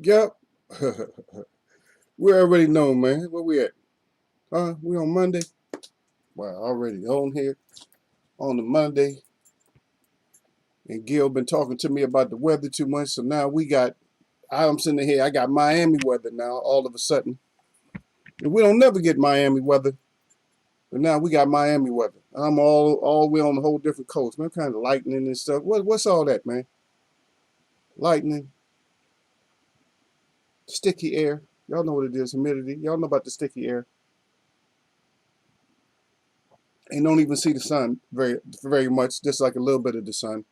Yep. We already know, man. Where we at? We on Monday? Wow, already on here on the Monday. And Gil been talking to me about the weather too much, so now I'm sitting here, I got Miami weather now, all of a sudden. And we don't never get Miami weather, but now we got Miami weather. I'm all the way on a whole different coast, man. Kind of lightning and stuff. What's all that, man? Lightning, sticky air. Y'all know what it is, humidity. Y'all know about the sticky air. And don't even see the sun very much, just like a little bit of the sun.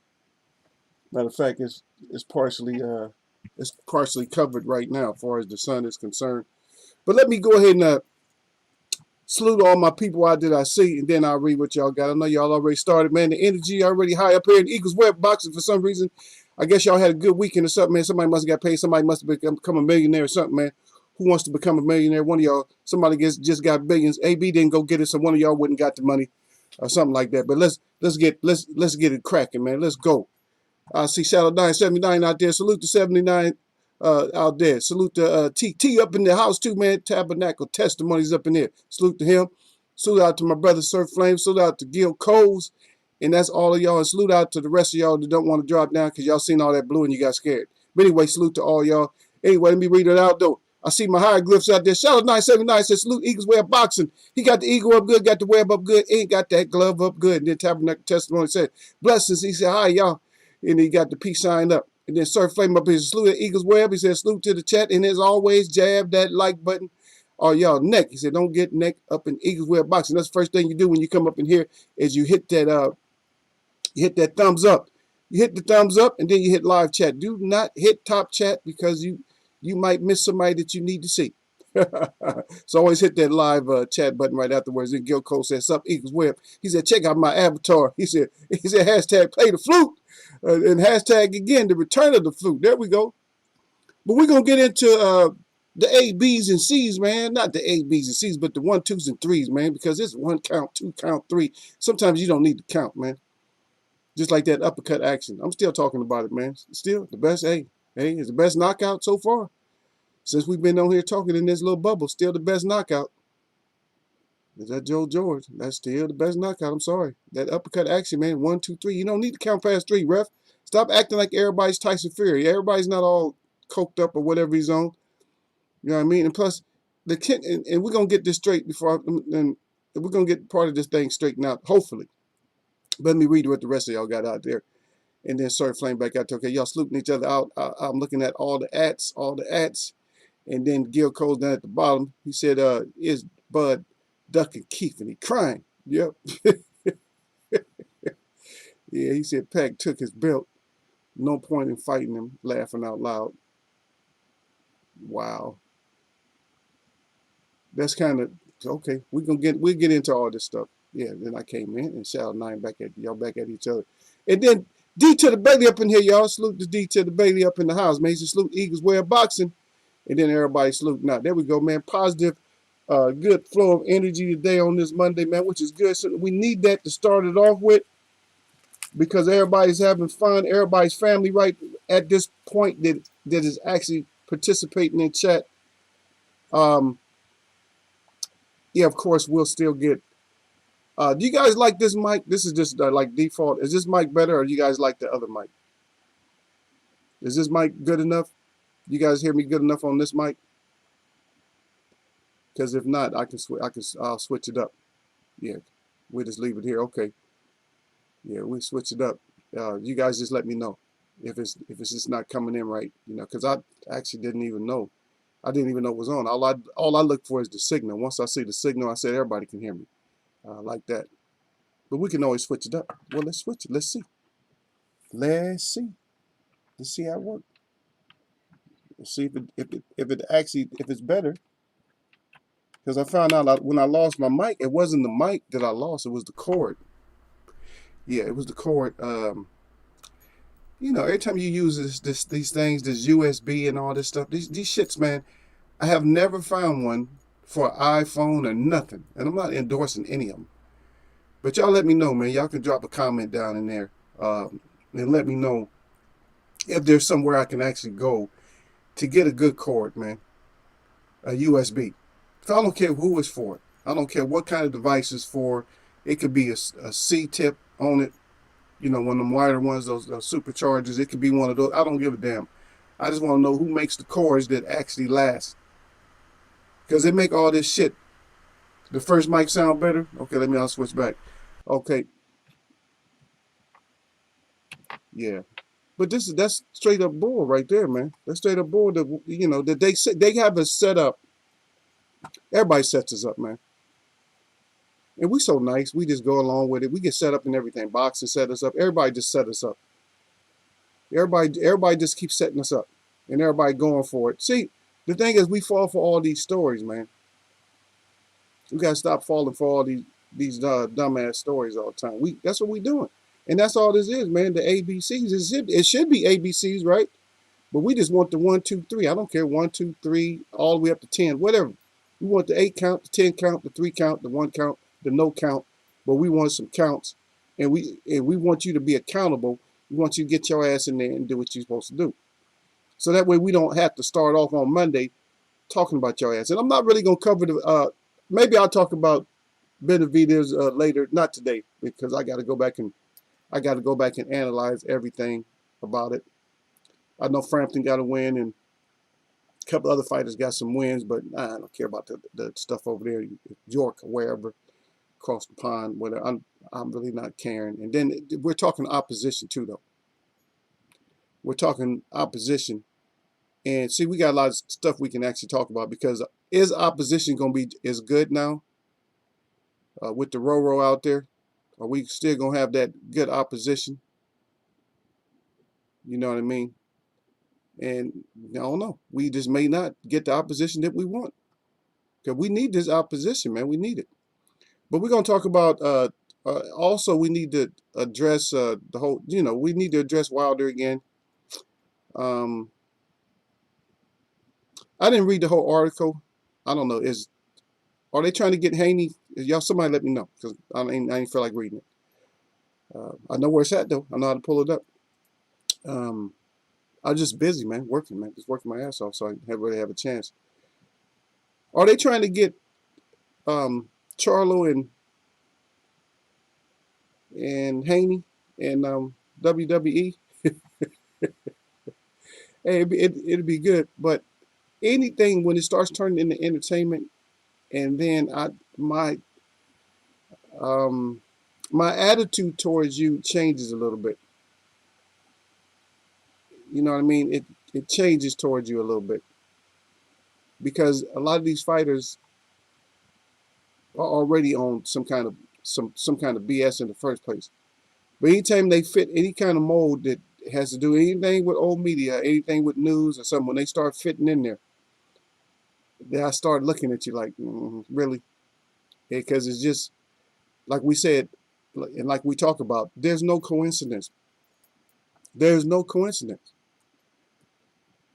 Matter of fact, it's partially covered right now as far as the sun is concerned. But let me go ahead and salute all my people out that I see, and then I'll read what y'all got. I know y'all already started, man. The energy already high up here in Eagles Web Boxing for some reason. I guess y'all had a good weekend or something, man. Somebody must have got paid. Somebody must have become a millionaire or something, man. Who wants to become a millionaire? One of y'all, somebody just got billions. AB didn't go get it, so one of y'all wouldn't got the money or something like that. But let's get it cracking, man. Let's go. I see Shadow 979 out there. Salute to 79 out there. Salute to TT up in the house too, man. Tabernacle Testimonies up in there. Salute to him. Salute out to my brother Surf Flame. Salute out to Gil Coles. And that's all of y'all. And salute out to the rest of y'all that don't want to drop down because y'all seen all that blue and you got scared. But anyway, salute to all y'all. Anyway, let me read it out though. I see my hieroglyphs out there. Shadow 979 says, salute Eagles Web Boxing. He got the eagle up good, got the web up good, ain't got that glove up good. And then Tabernacle Testimony said, blessings. He said, hi, y'all. And he got the peace sign up. And then Surf Flame up here, salute at Eagles Web. He said, salute to the chat. And as always, jab that like button or y'all neck. He said, don't get neck up in Eagles Web Boxing. That's the first thing you do when you come up in here is you hit that thumbs up. You hit the thumbs up and then you hit live chat. Do not hit top chat because you might miss somebody that you need to see. So always hit that live chat button right afterwards. Then Gil Cole said, sup Eagles Web. He said, check out my avatar. He said hashtag play the flute. And hashtag again the return of the flute. There we go. But we're gonna get into the A, B's, and C's, man. Not the A, B's, and C's, but the 1, 2s, and 3s, man. Because it's 1 count, 2 count, 3. Sometimes you don't need to count, man. Just like that uppercut action. I'm still talking about it, man. Still the best. Hey, it's the best knockout so far since we've been on here talking in this little bubble. Still the best knockout. Is that Joe George? That's still the best knockout. I'm sorry. That uppercut action, man. 1, 2, 3. You don't need to count past 3, ref. Stop acting like everybody's Tyson Fury. Everybody's not all coked up or whatever he's on. You know what I mean? And plus, and we're gonna get this straight and we're gonna get part of this thing straightened out. Hopefully. Let me read what the rest of y'all got out there. And then Surf Flame back out. Okay, y'all sleuthing each other out. I'm looking at all the ads. And then Gil Cole's down at the bottom. He said, is Bud ducking Keith? And he crying. Yep. Yeah, he said Pac took his belt. No point in fighting him, laughing out loud. Wow. That's kind of, okay, we'll get into all this stuff. Yeah, then I came in and Shadow 9 back at y'all back at each other. And then D to the Bailey up in here, y'all. Salute the D to the Bailey up in the house, man. He said, salute Eagles Web Boxing. And then everybody salute. Now, there we go, man. Positive, good flow of energy today on this Monday, man, which is good. So we need that to start it off with because everybody's having fun. Everybody's family right at this point that is actually participating in chat. Yeah, of course, we'll still get. Do you guys like this mic? This is just like default. Is this mic better or do you guys like the other mic? Is this mic good enough? You guys hear me good enough on this mic? Because if not, I'll switch it up. Yeah, we'll just leave it here. Okay. Yeah, we switch it up. You guys just let me know if it's just not coming in right. You know, because I actually didn't even know. I didn't even know it was on. All I look for is the signal. Once I see the signal, I said everybody can hear me like that. But we can always switch it up. Well, let's switch it. Let's see. Let's see how it works. Let's see if it's better. Because I found out when I lost my mic, it wasn't the mic that I lost, it was the cord. Yeah, it was the cord. You know, every time you use these things, this USB and all this stuff, these shits, man, I have never found one for an iPhone or nothing. And I'm not endorsing any of them. But y'all let me know, man. Y'all can drop a comment down in there and let me know if there's somewhere I can actually go to get a good cord, man, a USB. I don't care who it's for. I don't care what kind of device it's for. It could be a C tip on it, one of them wider ones, those superchargers. It could be one of those. I don't give a damn. I just want to know who makes the cords that actually last. Because they make all this shit. The first mic sound better. Okay, I'll switch back. Okay, yeah. But that's straight up bull right there, man. That's straight up bull. That they have us set up. Everybody sets us up, man. And we so nice. We just go along with it. We get set up and everything. Boxes set us up. Everybody just set us up. Everybody just keeps setting us up, and everybody going for it. See, the thing is, we fall for all these stories, man. We gotta stop falling for all these dumbass stories all the time. That's what we doing, and that's all this is, man. The ABCs. It should be ABCs, right? But we just want the 1, 2, 3. I don't care 1, 2, 3, all the way up to 10, whatever. We want the 8 count, the 10 count, the 3 count, the 1 count, the no count. But we want some counts, and we want you to be accountable. We want you to get your ass in there and do what you're supposed to do. So that way we don't have to start off on Monday talking about your ass. And I'm not really gonna cover the. Maybe I'll talk about Benavidez later, not today, because I got to go back and analyze everything about it. I know Frampton got a win, and a couple other fighters got some wins, but I don't care about the stuff over there, York or wherever, across the pond, whatever. I'm really not caring. And then we're talking opposition too, though. We're talking opposition, and see, we got a lot of stuff we can actually talk about, because is opposition going to be as good now with the Roro out there? Are we still going to have that good opposition? You know what I mean? And I don't know. We just may not get the opposition that we want, because we need this opposition, man. We need it. But we're going to talk about also, we need to address the whole, we need to address Wilder again. I didn't read the whole article. I don't know. Are they trying to get Haney? Y'all, somebody let me know, because I ain't feel like reading it. I know where it's at, though. I know how to pull it up. I'm just busy, man, working, man. Just working my ass off, so I really have a chance. Are they trying to get Charlo and Haney and WWE? Hey, it'd be good, but anything when it starts turning into entertainment, and then my attitude towards you changes a little bit. You know what I mean? It changes towards you a little bit, because a lot of these fighters are already on some kind of BS in the first place. But anytime they fit any kind of mold that has to do anything with old media, anything with news or something, when they start fitting in there, then I start looking at you like, really? Because it's just, like we said, and like we talk about, there's no coincidence. There's no coincidence.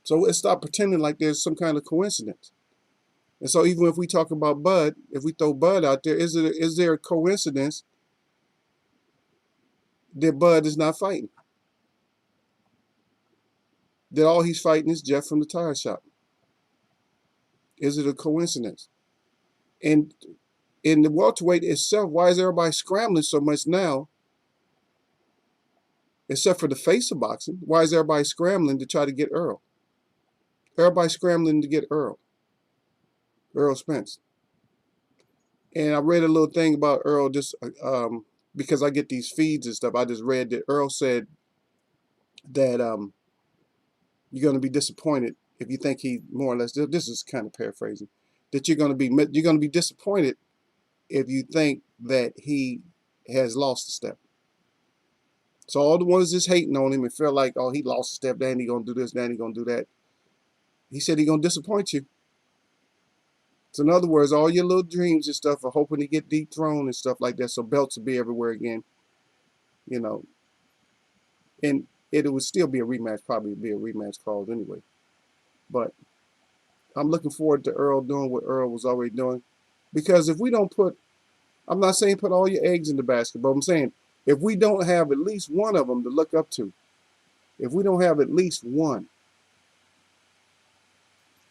So let's stop pretending like there's some kind of coincidence. And so even if we talk about Bud, if we throw Bud out there, is there a coincidence that Bud is not fighting? That all he's fighting is Jeff from the tire shop? Is it a coincidence? And in the welterweight itself, why is everybody scrambling so much now? Except for the face of boxing, why is everybody scrambling to try to get Earl? Everybody's scrambling to get Earl Spence. And I read a little thing about Earl just because I get these feeds and stuff. I just read that Earl said that you're going to be disappointed if you think he more or less. This is kind of paraphrasing. That you're going to be disappointed if you think that he has lost a step. So all the ones just hating on him and feel like, oh, he lost a step, then he gonna do this, then he gonna do that. He said he gonna disappoint you. So in other words, all your little dreams and stuff are hoping to get dethroned and stuff like that, so belts will be everywhere again. And it would still be a rematch, probably be a rematch called anyway. But I'm looking forward to Earl doing what Earl was already doing. Because if we don't I'm not saying put all your eggs in the basket, but I'm saying if we don't have at least one of them to look up to, if we don't have at least one,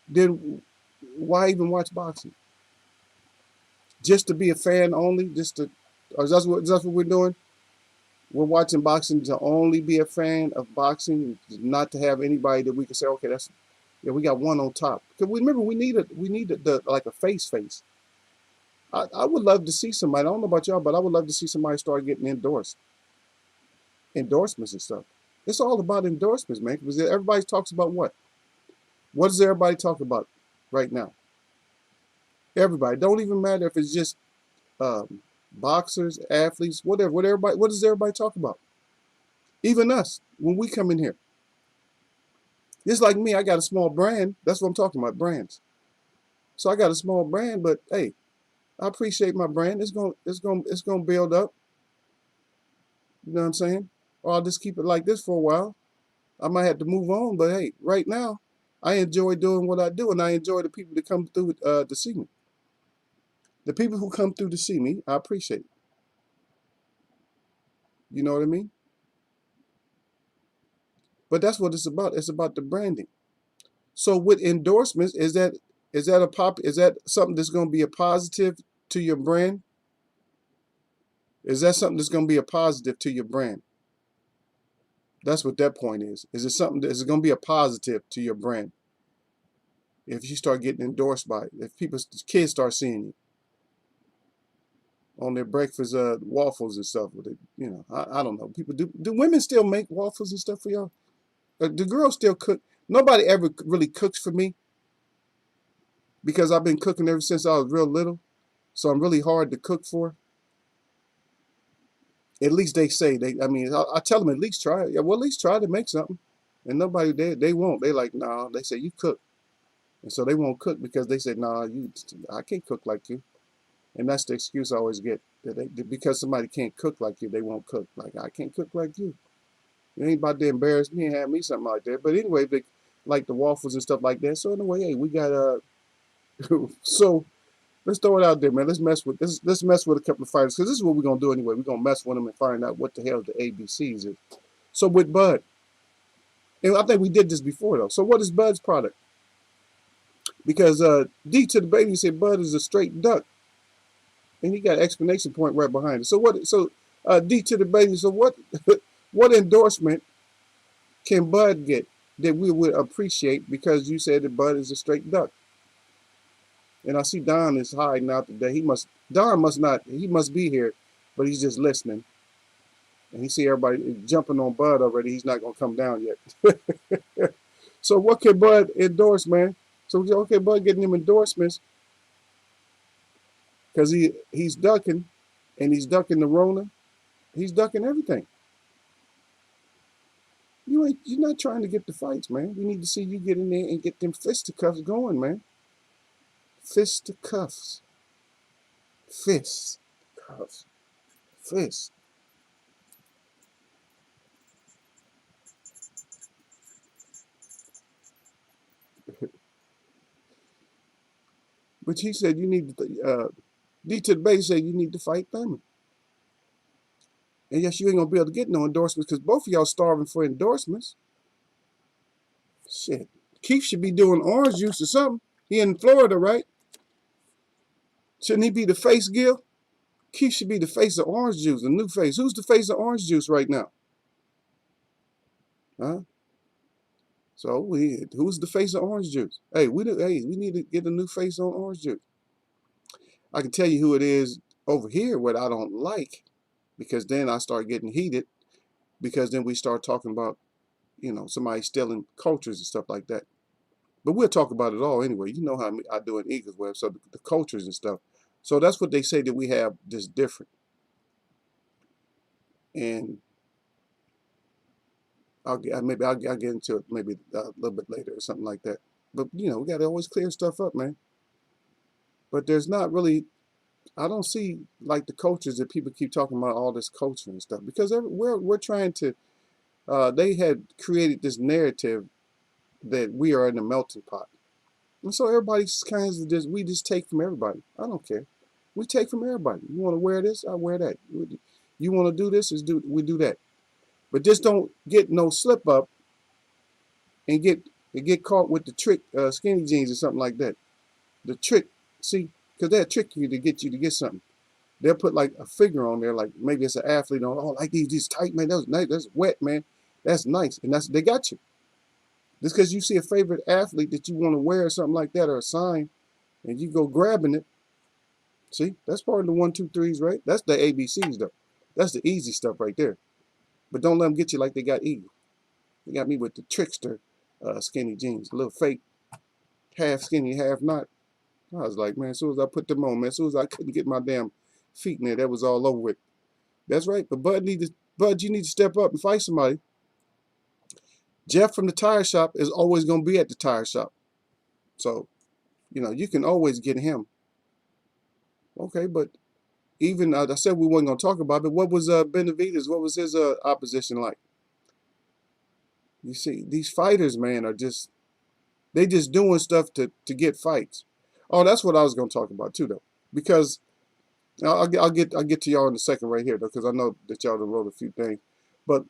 then why even watch boxing? Just to be a fan only? Just to, or is that what we're doing? We're watching boxing to only be a fan of boxing, not to have anybody that we can say, okay, that's, yeah, we got one on top. Because remember, we need the like a face. I would love to see somebody. I don't know about y'all, but I would love to see somebody start getting endorsements and stuff. It's all about endorsements, man. Because everybody talks about what? What does everybody talk about right now? Everybody. Don't even matter if it's just um, boxers, athletes, whatever. What does everybody talk about? Even us when we come in here. Just like me, I got a small brand. That's what I'm talking about, brands. So I got a small brand, but hey, I appreciate my brand. It's gonna build up. You know what I'm saying? Or I'll just keep it like this for a while. I might have to move on, but hey, right now, I enjoy doing what I do, and I enjoy the people that come through to see me. The people who come through to see me, I appreciate it. You know what I mean? But that's what it's about. It's about the branding. So with endorsements, is that something that's going to be a positive to your brand? Is that something that's going to be a positive to your brand? That's what that point is. Is it something that is going to be a positive to your brand if you start getting endorsed by it? If kids start seeing you on their breakfast waffles and stuff with it, I don't know. People do women still make waffles and stuff for y'all? Do girls still cook? Nobody ever really cooks for me because I've been cooking ever since I was real little. So I'm really hard to cook for. At least they say they. I mean, I tell them at least try it. Yeah, well, at least try to make something. And nobody they won't. They like, nah. They say you cook, and so they won't cook because they say, nah, I can't cook like you. And that's the excuse I always get. Because somebody can't cook like you, they won't cook. Like, I can't cook like you. You ain't about to embarrass me and have me something like that. But anyway, they like the waffles and stuff like that. So in a way, hey, we got so let's throw it out there, man. Let's mess with a couple of fighters because this is what we're gonna do anyway. We're gonna mess with them and find out what the hell the ABCs is. So with Bud, and I think we did this before though. So what is Bud's product? Because D to the baby said Bud is a straight duck, and he got an explanation point right behind it. So what? So D to the baby. So what? What endorsement can Bud get that we would appreciate because you said that Bud is a straight duck? And I see Don is hiding out today. Don must not, he must be here, but he's just listening. And he see everybody jumping on Bud already. He's not gonna come down yet. So what can Bud endorse, man? So okay, Bud getting them endorsements because he's ducking, and he's ducking the Rona. He's ducking everything. You're not trying to get the fights, man. We need to see you get in there and get them fisticuffs going, man. Fisticuffs. Fists. Cuffs. Fists. But he said you need to, D to the base said you need to fight Thurman. And yes, you ain't gonna be able to get no endorsements because both of y'all starving for endorsements. Shit. Keith should be doing orange juice or something. He in Florida, right? Shouldn't he be the face, Gil? Keith should be the face of orange juice, the new face. Who's the face of orange juice right now? Huh? So who's the face of orange juice? Hey, we need to get a new face on orange juice. I can tell you who it is over here, what I don't like, because then I start getting heated, because then we start talking about, somebody stealing cultures and stuff like that. But we'll talk about it all anyway. You know how I do in Eagles Web, so the cultures and stuff. So that's what they say that we have this different. And I'll get into it maybe a little bit later or something like that. But we got to always clear stuff up, man. But there's not really, I don't see like the cultures that people keep talking about, all this culture and stuff, because we're trying to. They had created this narrative that we are in a melting pot, and so everybody's kind of we just take from everybody. I don't care. We take from everybody. You want to wear this, I wear that. You want to do this, we do that. But just don't get no slip up and get They get caught with the trick skinny jeans or something like that. The trick, see, because they'll trick you to get something. They'll put like a figure on there, like maybe it's an athlete on. Oh, like these tight, man. That's nice. That's wet, man. That's nice, and they got you. Just because you see a favorite athlete that you want to wear or something like that, or a sign, and you go grabbing it. See, that's part of the 1, 2, 3s, right? That's the ABCs though. That's the easy stuff right there. But don't let them get you like they got Eagle. They got me with the trickster skinny jeans, a little fake, half skinny, half not. I was like, man, as soon as I put them on, man, as soon as I couldn't get my damn feet in there, that was all over with. That's right. But Bud, you need to step up and fight somebody. Jeff from the tire shop is always going to be at the tire shop. So, you can always get him. Okay, but even, I said we weren't going to talk about it. What was Benavidez? What was his opposition like? You see, these fighters, man, they just doing stuff to get fights. Oh, that's what I was going to talk about too, though. Because I'll get to y'all in a second right here, though, because I know that y'all wrote a few things. But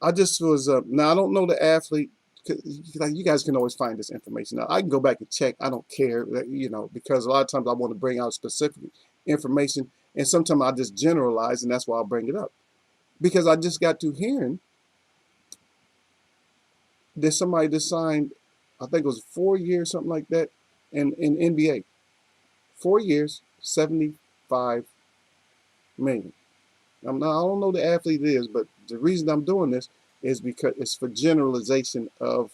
I just was, now I don't know the athlete. Like, you guys can always find this information. Now, I can go back and check. I don't care, because a lot of times I want to bring out specific information, and sometimes I just generalize, and that's why I'll bring it up. Because I just got to hearing that somebody just signed, I think it was 4 years, something like that, in NBA. 4 years, $75 million. I don't know the athlete it is, but the reason I'm doing this is because it's for generalization of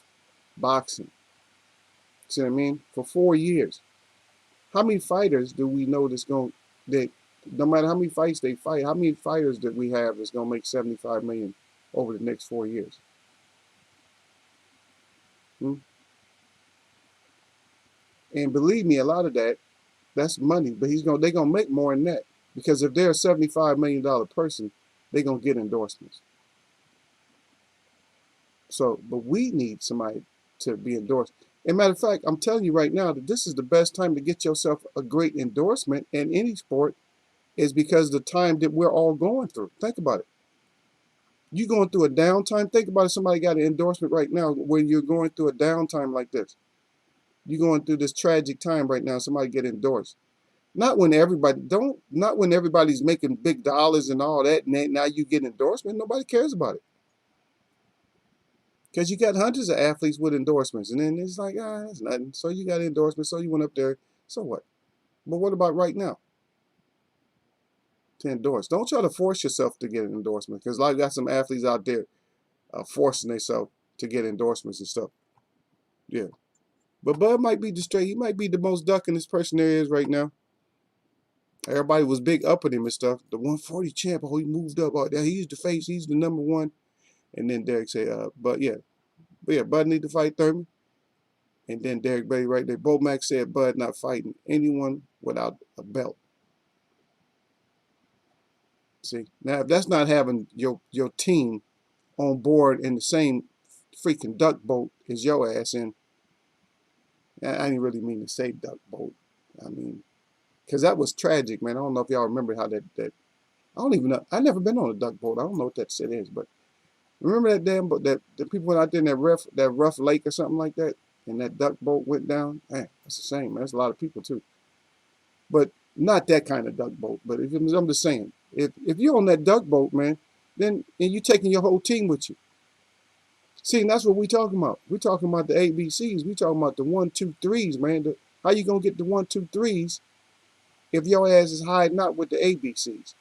boxing. See what I mean? For 4 years. How many fighters do we know that no matter how many fights they fight, how many fighters that we have that's going to make $75 million over the next 4 years? And believe me, a lot of that's money, but they're gonna make more than that, because if they're a $75 million person, they're gonna get endorsements. So, but we need somebody to be endorsed. And matter of fact, I'm telling you right now that this is the best time to get yourself a great endorsement in any sport, is because the time that we're all going through. Think about it. You going through a downtime. Think about if somebody got an endorsement right now when you're going through a downtime like this. You're going through this tragic time right now. Somebody get endorsed. Not when everybody's making big dollars and all that, and now you get endorsement. Nobody cares about it. Because you got hundreds of athletes with endorsements, and then it's like, that's nothing. So you got endorsements, so you went up there. So what? But what about right now? To endorse. Don't try to force yourself to get an endorsement, because I got some athletes out there forcing themselves to get endorsements and stuff. Yeah. But Bud might be he might be the most duckingest person there is right now. Everybody was big upping him and stuff. The 140 champ, oh, he moved up. Oh, he's the face. He's the number one. And then Derek said, but yeah, Bud need to fight Thurman. And then Derek Bay right there. Bo Mack said Bud not fighting anyone without a belt. See, now if that's not having your team on board in the same freaking duck boat as your ass in, I didn't really mean to say duck boat. I mean, because that was tragic, man. I don't know if y'all remember how that I don't even know. I've never been on a duck boat. I don't know what that shit is, but remember that damn boat, that the people went out there in that rough lake or something like that, and that duck boat went down? Man, that's the same, man. That's a lot of people too. But not that kind of duck boat. But I'm just saying, if you're on that duck boat, man, then and you taking your whole team with you. See, and that's what we talking about. We're talking about the ABCs. We talking about the 1, 2, 3s, man. How you gonna get the 1, 2, 3s if your ass is hiding out with the ABCs?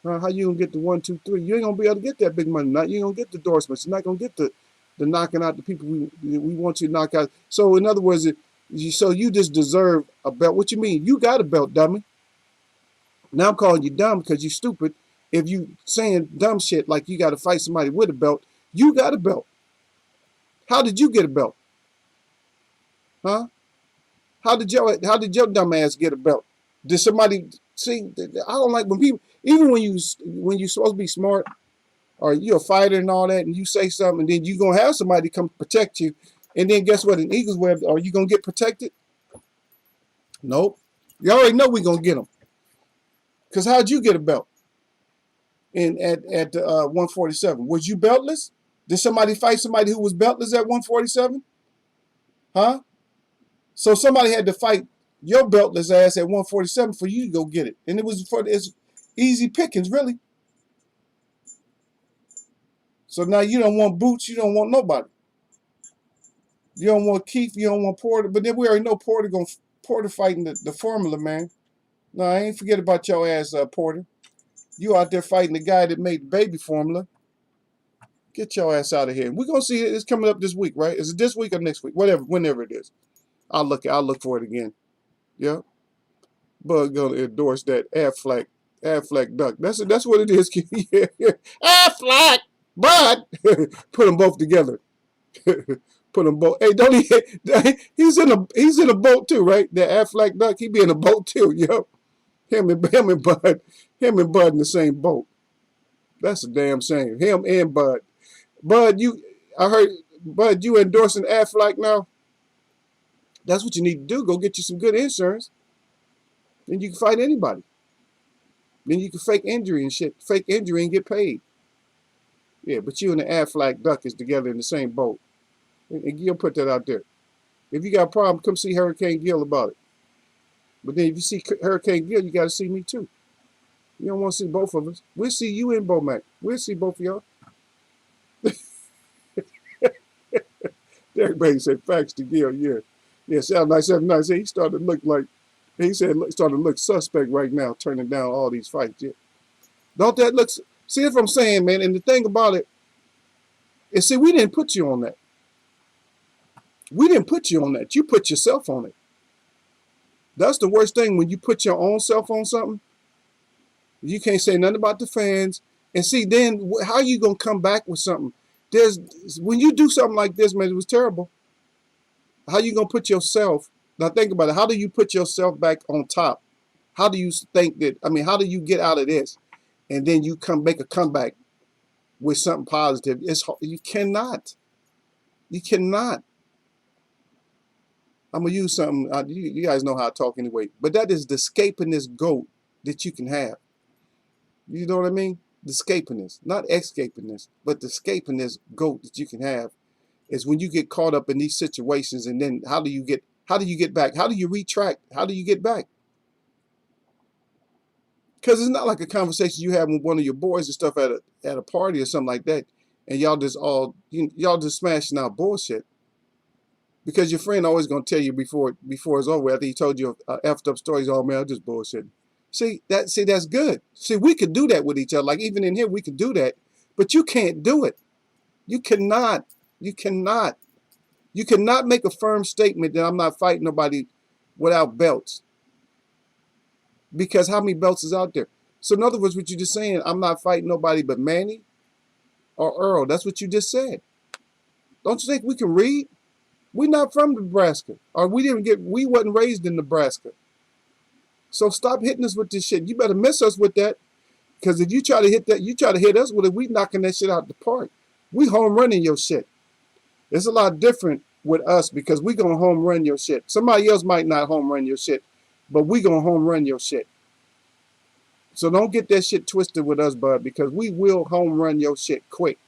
How you gonna get the 1, 2, 3? You ain't gonna be able to get that big money. You ain't gonna get the endorsements. You're not gonna get the knocking out the people we want you to knock out. So in other words, so you just deserve a belt. What you mean? You got a belt, dummy. Now I'm calling you dumb because you stupid. If you saying dumb shit like you got to fight somebody with a belt, you got a belt. How did you get a belt? Huh? How did your dumb ass get a belt? Did somebody see? I don't like when people, even when you're supposed to be smart, or you're a fighter and all that, and you say something, and then you're gonna have somebody come protect you, and then guess what? In Eagles web, are you gonna get protected? Nope. You already know we're gonna get them. Cause how'd you get a belt? At 147, was you beltless? Did somebody fight somebody who was beltless at 147? Huh? So somebody had to fight your beltless ass at 147 for you to go get it. And it's easy pickings, really. So now you don't want Boots, you don't want nobody. You don't want Keith, you don't want Porter. But then we already know Porter fighting the formula, man. No, I ain't forget about your ass, Porter. You out there fighting the guy that made the baby formula. Get your ass out of here. We're gonna see it. It's coming up this week, right? Is it this week or next week? Whatever, whenever it is. I'll look for it again. Yeah. Bud gonna endorse that Affleck duck. That's what it is. Yeah, yeah. Affleck Bud. Put them both together. Put them both. Hey, don't he? He's in a boat too, right? That Affleck duck. He be in a boat too, yo. Him and Bud. Him and Bud in the same boat. That's a damn shame. Him and Bud. Bud, I heard Bud, you endorsing Affleck now? That's what you need to do. Go get you some good insurance. Then you can fight anybody. Then you can fake injury and shit. Fake injury and get paid. Yeah, but you and the Affleck duck is together in the same boat. And Gil put that out there. If you got a problem, come see Hurricane Gil about it. But then if you see Hurricane Gil, you got to see me too. You don't want to see both of us. We'll see you in Bomac. We'll see both of y'all. Everybody said facts to Gil, yeah. Yeah, sound nice, He started to look like, he said, started to look suspect right now, turning down all these fights. Yeah. Don't that look, see what I'm saying, man? And the thing about it is, see, we didn't put you on that. We didn't put you on that. You put yourself on it. That's the worst thing when you put your own self on something. You can't say nothing about the fans. And see, then how you going to come back with something? When you do something like this, man, it was terrible. How you going to put yourself, now think about it, how do you put yourself back on top? How do you think that, how do you get out of this? And then you make a comeback with something positive. You cannot. You cannot. I'm going to use something, you guys know how I talk anyway, but that is the escaping goat that you can have. You know what I mean? The escaping not escaping but the escaping goat that you can have is when you get caught up in these situations, and then how do you get back? How do you retract? How do you get back? Because it's not like a conversation you have with one of your boys and stuff at a party or something like that, and y'all just smashing out bullshit. Because your friend always gonna tell you before it's over. After he told you a effed up stories, oh man, I'm just bullshitting. See that's good. See, we could do that with each other. Like even in here, we could do that, but you can't do it. You cannot. You cannot. You cannot make a firm statement that I'm not fighting nobody without belts. Because how many belts is out there? So in other words, what you're just saying, I'm not fighting nobody but Manny or Earl. That's what you just said. Don't you think we can read? We're not from Nebraska, or we wasn't raised in Nebraska. So stop hitting us with this shit. You better miss us with that, because if you try to hit that, you try to hit us with it, we knocking that shit out the park. We home running your shit. It's a lot different with us because we gonna home run your shit. Somebody else might not home run your shit, but we gonna home run your shit. So don't get that shit twisted with us, bud, because we will home run your shit quick.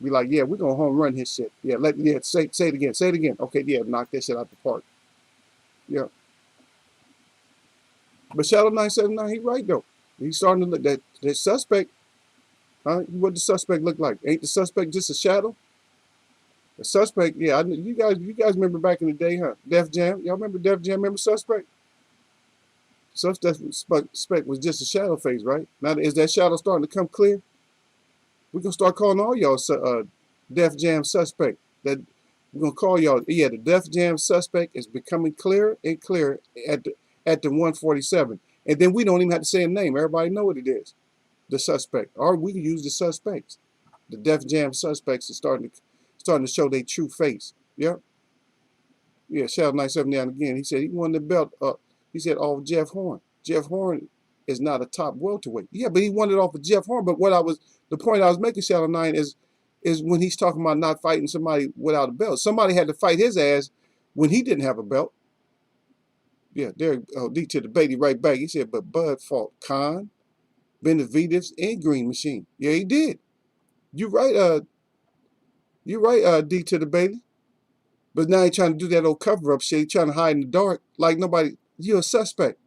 Be like, yeah, we're gonna home run his shit. Yeah, say it again. Say it again. Okay, yeah, knock that shit out the park. Yeah. But Shadow 979, he right though. He's starting to look that suspect. Huh? What the suspect look like? Ain't the suspect just a shadow? The suspect, yeah, you guys remember back in the day, huh? Def Jam. Y'all remember Def Jam? Remember Suspect? Suspect was just a shadow face, right? Now is that shadow starting to come clear? We're gonna start calling all y'all Def Jam Suspect. That we're gonna call y'all, yeah, the Def Jam Suspect is becoming clearer and clearer at the 147. And then we don't even have to say a name. Everybody know what it is. The suspect. Or we can use the suspects. The Def Jam Suspects is starting to show their true face. Yep. Yeah, Shadow 979 again. He said he won the belt he said off Jeff Horn. Jeff Horn is not a top welterweight. Yeah, but he won it off of Jeff Horn. But the point I was making, Shadow 9, is when he's talking about not fighting somebody without a belt. Somebody had to fight his ass when he didn't have a belt. Yeah, there D to the baby right back. He said, but Bud fought Khan, Benavidez, and Green Machine. Yeah, he did. You right, you right, D to the Bailey. But now you're trying to do that old cover up shit. You're trying to hide in the dark like nobody. You're a suspect,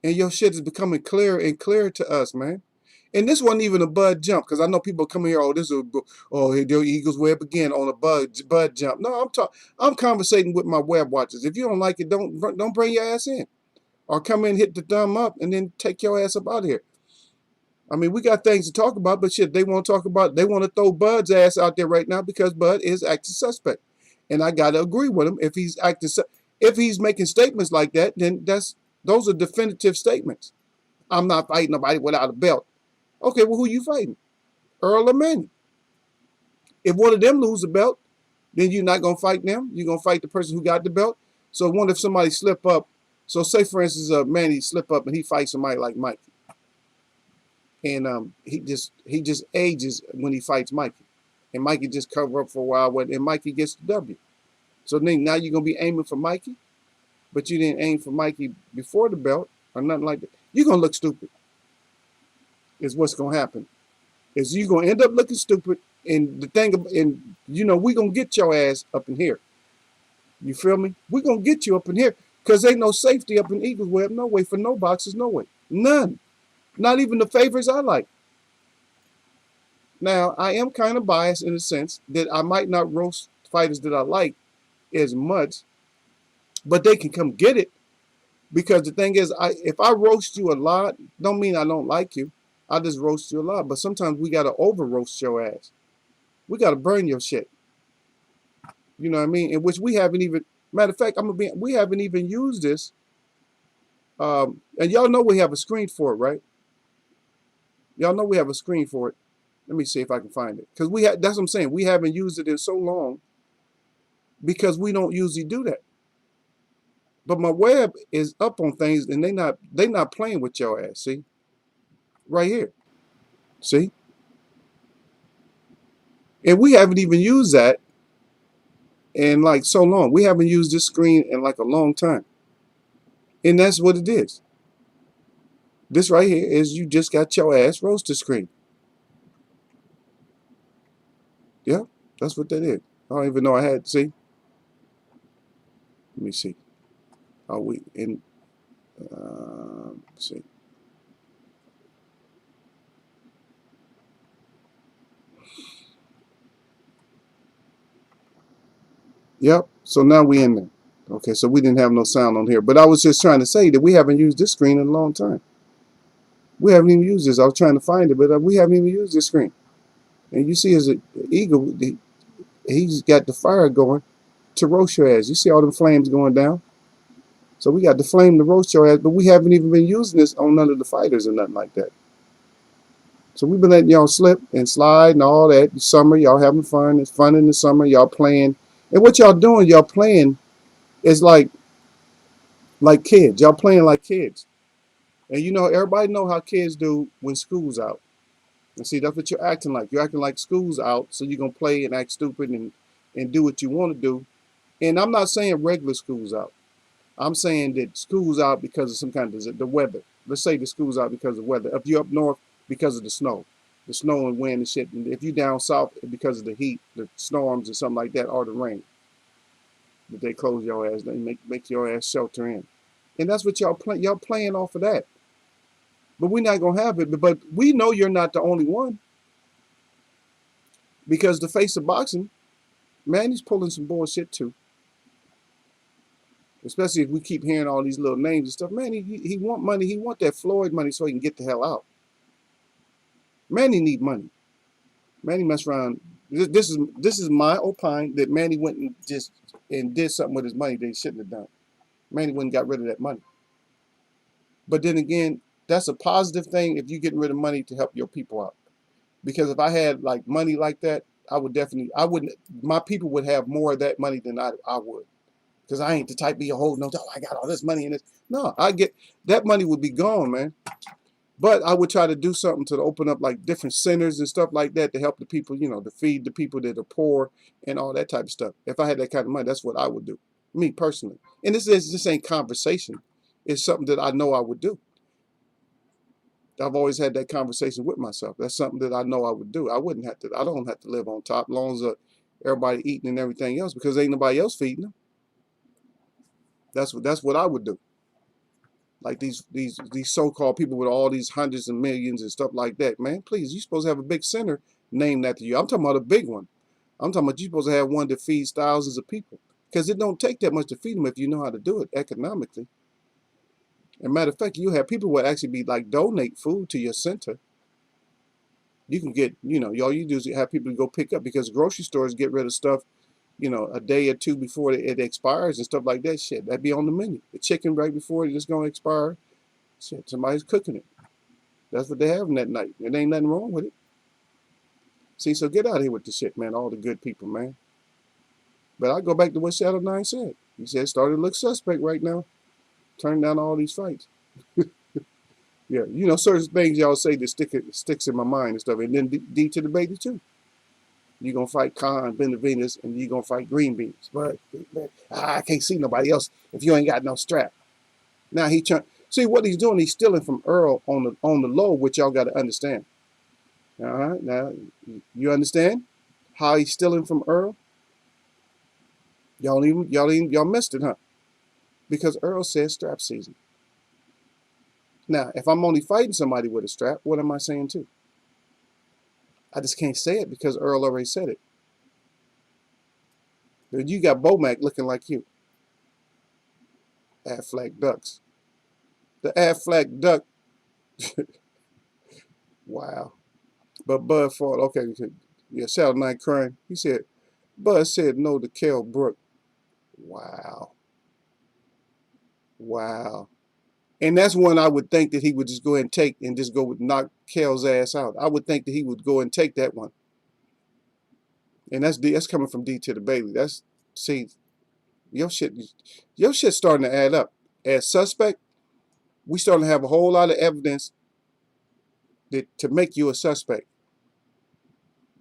and your shit is becoming clearer and clearer to us, man. And this wasn't even a bud jump, because I know people come here. Oh, this is oh, here the Eagles web again on a bud jump. No, I'm conversating with my web watchers. If you don't like it, don't bring your ass in, or come in, hit the thumb up, and then take your ass up out of here. I mean, we got things to talk about, but shit, they want to talk about. They want to throw Bud's ass out there right now because Bud is acting suspect, and I gotta agree with him. If he's making statements like that, then those are definitive statements. I'm not fighting nobody without a belt. Okay, well, who you fighting? Earl or Manny? If one of them lose the belt, then you're not gonna fight them. You're gonna fight the person who got the belt. So, what if somebody slip up? So, say for instance, Manny slip up and he fights somebody like Mike, and he just ages when he fights Mikey, and Mikey just cover up for a while, and Mikey gets the W. So then now you're gonna be aiming for Mikey, but you didn't aim for Mikey before the belt or nothing like that. You're gonna look stupid. Is what's gonna happen. Is you gonna end up looking stupid, and the thing, and we gonna get your ass up in here. You feel me? We gonna get you up in here because ain't no safety up in Eagles Web. No way for no boxers. No way. None. Not even the favorites I like. Now, I am kind of biased in the sense that I might not roast fighters that I like as much, but they can come get it, because the thing is, if I roast you a lot, don't mean I don't like you. I just roast you a lot. But sometimes we got to over roast your ass. We got to burn your shit. You know what I mean? In which we haven't even, matter of fact, we haven't even used this. And y'all know we have a screen for it, right? Y'all know we have a screen for it. Let me see if I can find it. Because that's what I'm saying. We haven't used it in so long because we don't usually do that. But my web is up on things, and they not playing with your ass. See? Right here. See? And we haven't even used that in like so long. We haven't used this screen in like a long time. And that's what it is. This right here is you just got your ass roasted screen. Yeah, that's what that is. I don't even know I had, see? Let me see. Are we in, see. Yep, so now we in there. Okay, so we didn't have no sound on here. But I was just trying to say that we haven't used this screen in a long time. We haven't even used this. I was trying to find it, but we haven't even used this screen. And you see, as an eagle, he's got the fire going to roast your ass. You see all them flames going down? So we got the flame to roast your ass, but we haven't even been using this on none of the fighters or nothing like that. So we've been letting y'all slip and slide and all that. The summer, y'all having fun. It's fun in the summer. Y'all playing. And what y'all doing, y'all playing is like kids. Y'all playing like kids. And everybody know how kids do when school's out. And see, that's what you're acting like. You're acting like school's out, so you're going to play and act stupid and do what you want to do. And I'm not saying regular school's out. I'm saying that school's out because of some kind of the weather. Let's say the school's out because of weather. If you're up north, because of the snow and wind and shit. And if you're down south, because of the heat, the storms or something like that, or the rain, that they close your ass, they make your ass shelter in. And that's what y'all playing off of that. But we're not gonna have it. But we know you're not the only one, because the face of boxing, man, he's pulling some bullshit too. Especially if we keep hearing all these little names and stuff. Man, he want money. He want that Floyd money so he can get the hell out. Manny need money. Manny mess around. This is my opine that Manny went and did something with his money that he shouldn't have done. Manny went and got rid of that money. But then again, that's a positive thing if you're getting rid of money to help your people out. Because if I had like money like that, I wouldn't, my people would have more of that money than I would. Because I ain't the type of be holding no, I got all this money in this. No, that money would be gone, man. But I would try to do something to open up like different centers and stuff like that to help the people, to feed the people that are poor and all that type of stuff. If I had that kind of money, that's what I would do. Me personally. And this ain't conversation. It's something that I know I would do. I've always had that conversation with myself. That's something that I know I would do. I wouldn't have to. I don't have to live on top, as long as everybody eating and everything else, because ain't nobody else feeding them. That's what I would do. Like these so-called people with all these hundreds of millions and stuff like that. Man, please, you're supposed to have a big center named after you. I'm talking about a big one. I'm talking about you're supposed to have one that feeds thousands of people, because it don't take that much to feed them if you know how to do it economically. And matter of fact, you have people who actually be like donate food to your center. You can get, all you do is have people go pick up, because grocery stores get rid of stuff, a day or two before it expires and stuff like that. Shit, that'd be on the menu. The chicken right before it's going to expire, shit, somebody's cooking it. That's what they're having that night. There ain't nothing wrong with it. See, so get out of here with the shit, man. All the good people, man. But I go back to what Shadow 9 said. He said, starting to look suspect right now. Turning down all these fights. Yeah, certain things y'all say that sticks in my mind and stuff. And then D to the baby, too. You're going to fight Khan, Benavides, and you're going to fight Green Beans. But I can't see nobody else if you ain't got no strap. Now he trying. See what he's doing? He's stealing from Earl on the low, which y'all got to understand. All right, now you understand how he's stealing from Earl? Y'all missed it, huh? Because Earl says strap season. Now, if I'm only fighting somebody with a strap, what am I saying too? I just can't say it because Earl already said it. But you got Bomac looking like you. Aflac ducks. The Aflac duck. Wow. But Bud fought. Okay, yeah, Shadow 9 crying. He said, Bud said no to Kell Brook. Wow. Wow. And that's one I would think that he would just go ahead and take and just go knock Kell's ass out. I would think that he would go and take that one. And that's coming from D to the baby. See, your shit's starting to add up. As suspect, we starting to have a whole lot of evidence to make you a suspect.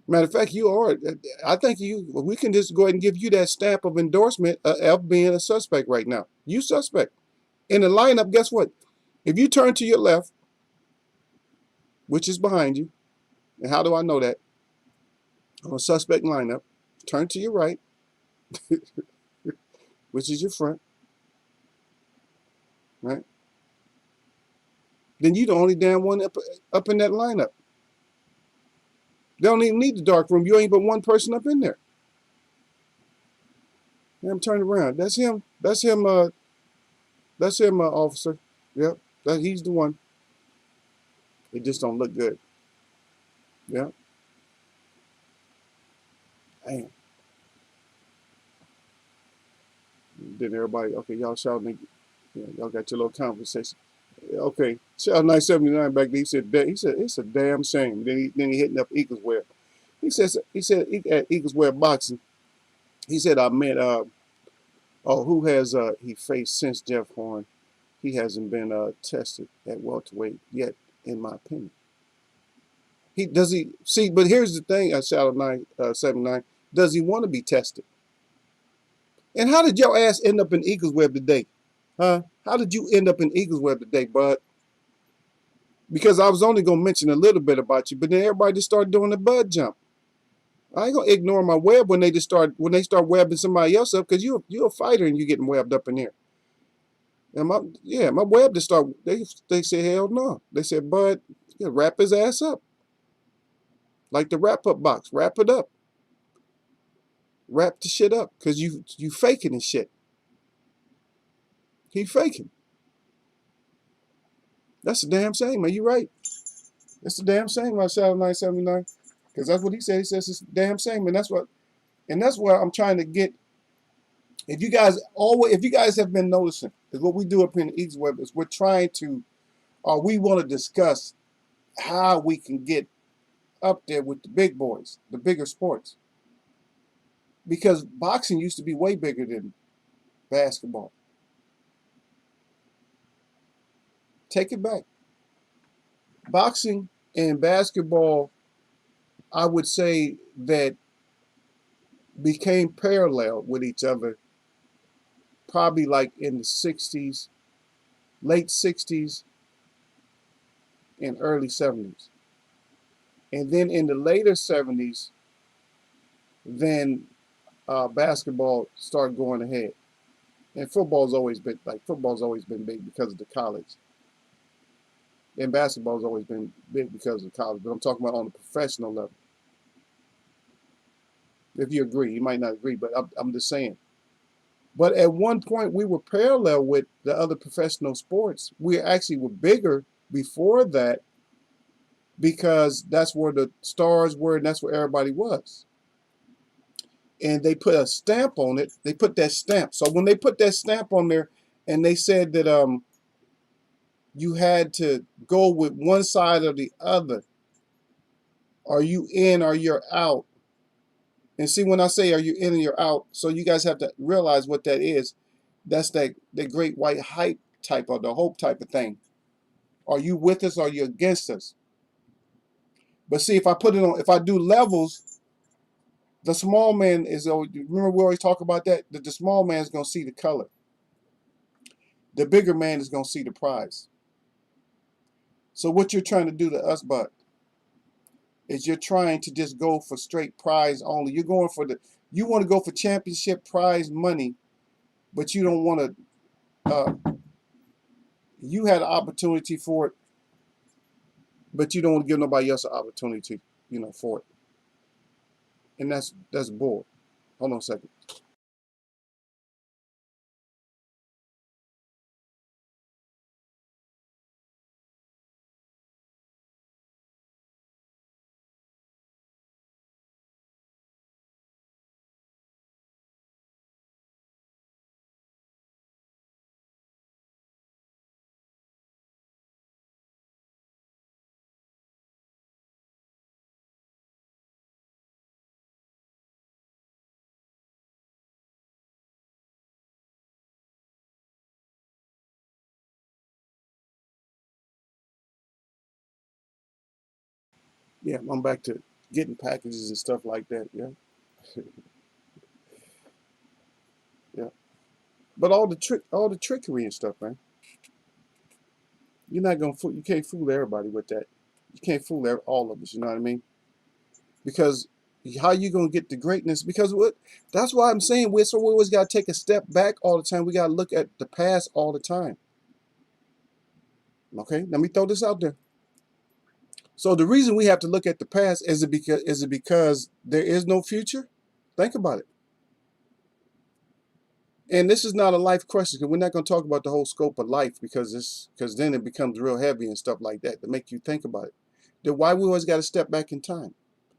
Matter of fact, you are. I think we can just go ahead and give you that stamp of endorsement of being a suspect right now. You suspect. In the lineup, guess what? If you turn to your left, which is behind you, and how do I know that? On a suspect lineup, turn to your right, which is your front, right? Then you the only damn one up in that lineup. They don't even need the dark room. You ain't but one person up in there. I'm turning around. That's him. That's him. That's him, officer. Yep. He's the one. It just don't look good. Yeah. Damn. Then everybody, okay, y'all shouting. Yeah, y'all got your little conversation. Okay, Shell 979 back there. He said it's a damn shame. Then he hitting up Eagles Web. He said at Eagles Web Boxing. He said I met who has he faced since Jeff Horn. He hasn't been tested at welterweight yet, in my opinion. Does he see? But here's the thing, Shadow 979. Does he want to be tested? And how did your ass end up in Eagles Web today? Huh? How did you end up in Eagles Web today, bud? Because I was only gonna mention a little bit about you, but then everybody just started doing the bud jump. I ain't gonna ignore my web when they start webbing somebody else up, because you're a fighter and you're getting webbed up in here. And my web just start. They said hell no. They said Bud, wrap his ass up like the wrap up box. Wrap it up. Wrap the shit up, because you faking and shit. He faking. That's a damn shame, man. You right. It's a damn shame, my Shadow 979. Because that's what he said. He says it's a damn shame, and that's where I'm trying to get. If you guys have been noticing, is what we do up in the East Web is we're trying to, we want to discuss how we can get up there with the big boys, the bigger sports. Because boxing used to be way bigger than basketball. Take it back. Boxing and basketball, I would say that became parallel with each other probably like in the 60s, late 60s, in early 70s. And then in the later 70s, then basketball started going ahead. And football's always been big because of the college. And basketball's always been big because of college. But I'm talking about on the professional level. If you agree, you might not agree, but I'm just saying. But at one point, we were parallel with the other professional sports. We actually were bigger before that because that's where the stars were and that's where everybody was. And they put a stamp on it. They put that stamp. So when they put that stamp on there and they said that you had to go with one side or the other, are you in or you're out? And see, when I say are you in and you're out, so you guys have to realize what that is. That's that great white hype type or the hope type of thing. Are you with us or are you against us? But see, if I put it on, if I do levels, the small man is, remember we always talk about that? The small man is going to see the color. The bigger man is going to see the prize. So what you're trying to do to us, Bud, is you're trying to just go for straight prize only. You're going for you want to go for championship prize money, but you don't want to, you had an opportunity for it, but you don't want to give nobody else an opportunity, for it. And that's bull. Hold on a second. Yeah, I'm back to getting packages and stuff like that. Yeah, yeah. But all the trickery and stuff, man. You're not gonna fool. You can't fool everybody with that. You can't fool all of us. You know what I mean? Because how you gonna get the greatness? Because what? That's why I'm saying we always gotta take a step back all the time. We gotta look at the past all the time. Okay, let me throw this out there. So the reason we have to look at the past is it because there is no future? Think about it. And this is not a life question because we're not going to talk about the whole scope of life because then it becomes real heavy and stuff like that to make you think about it. Then why we always got to step back in time?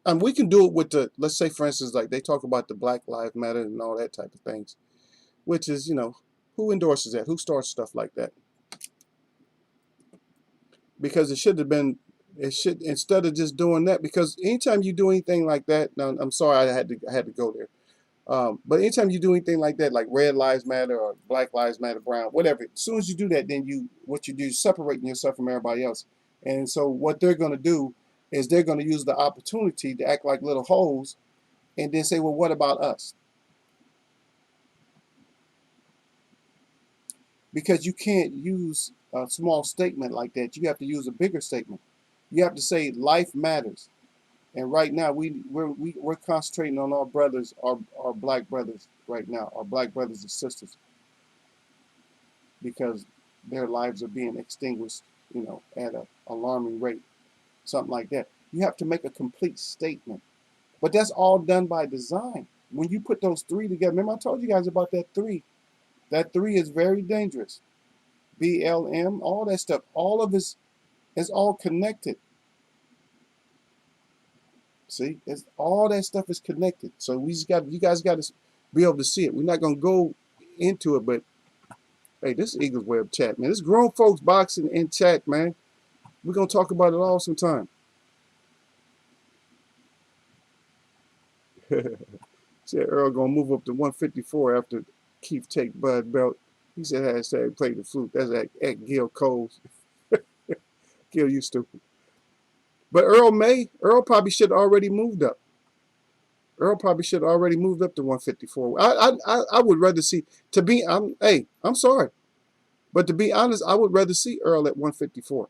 And we can do it with let's say for instance, like they talk about the Black Lives Matter and all that type of things, which is, who endorses that? Who starts stuff like that? Because it should have been, it should, instead of just doing that, because anytime you do anything like that, now I'm sorry I had to go there. But anytime you do anything like that, like Red Lives Matter or Black Lives Matter, Brown, whatever, as soon as you do that, then what you do is separating yourself from everybody else. And so what they're going to do is they're going to use the opportunity to act like little hoes and then say, well, what about us? Because you can't use a small statement like that. You have to use a bigger statement. You have to say life matters. And right now we're concentrating on our brothers, our black brothers right now, our black brothers and sisters, because their lives are being extinguished, at an alarming rate, something like that. You have to make a complete statement. But that's all done by design. When you put those three together, remember I told you guys about that three. That three is very dangerous. BLM, all that stuff, all of this is all connected. See, it's all that stuff is connected. So you guys got to be able to see it. We're not gonna go into it, but hey, this is Eagles Web chat, man. This grown folks boxing in chat, man. We're gonna talk about it all sometime. Said Earl gonna move up to 154 after Keith take Bud belt. He said hashtag play the flute. That's at Gil Coles. Gil, you stupid. But Earl probably should have already moved up. Earl probably should have already moved up to 154. I would rather see I'm sorry. But to be honest, I would rather see Earl at 154.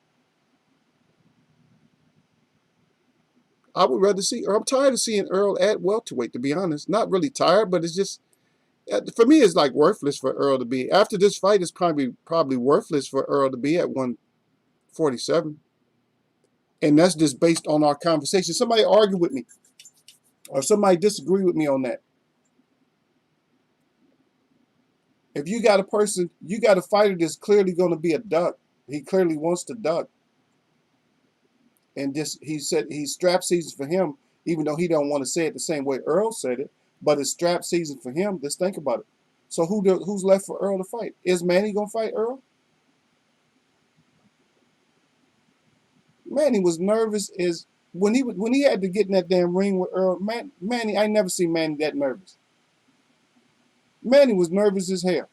I would rather see Earl. I'm tired of seeing Earl at welterweight, to be honest. Not really tired, but it's just for me, it's like worthless for Earl to be after this fight. It's probably worthless for Earl to be at 147, and that's just based on our conversation. Somebody argue with me, or somebody disagree with me on that. If you got a person, you got a fighter that's clearly going to be a duck. He clearly wants to duck, and just he said he's strap season for him, even though he don't want to say it the same way Earl said it. But it's strap season for him. Just think about it. So who's left for Earl to fight? Is Manny gonna fight Earl? Manny was nervous as when he had to get in that damn ring with Earl. Manny, I never seen Manny that nervous. Manny was nervous as hell,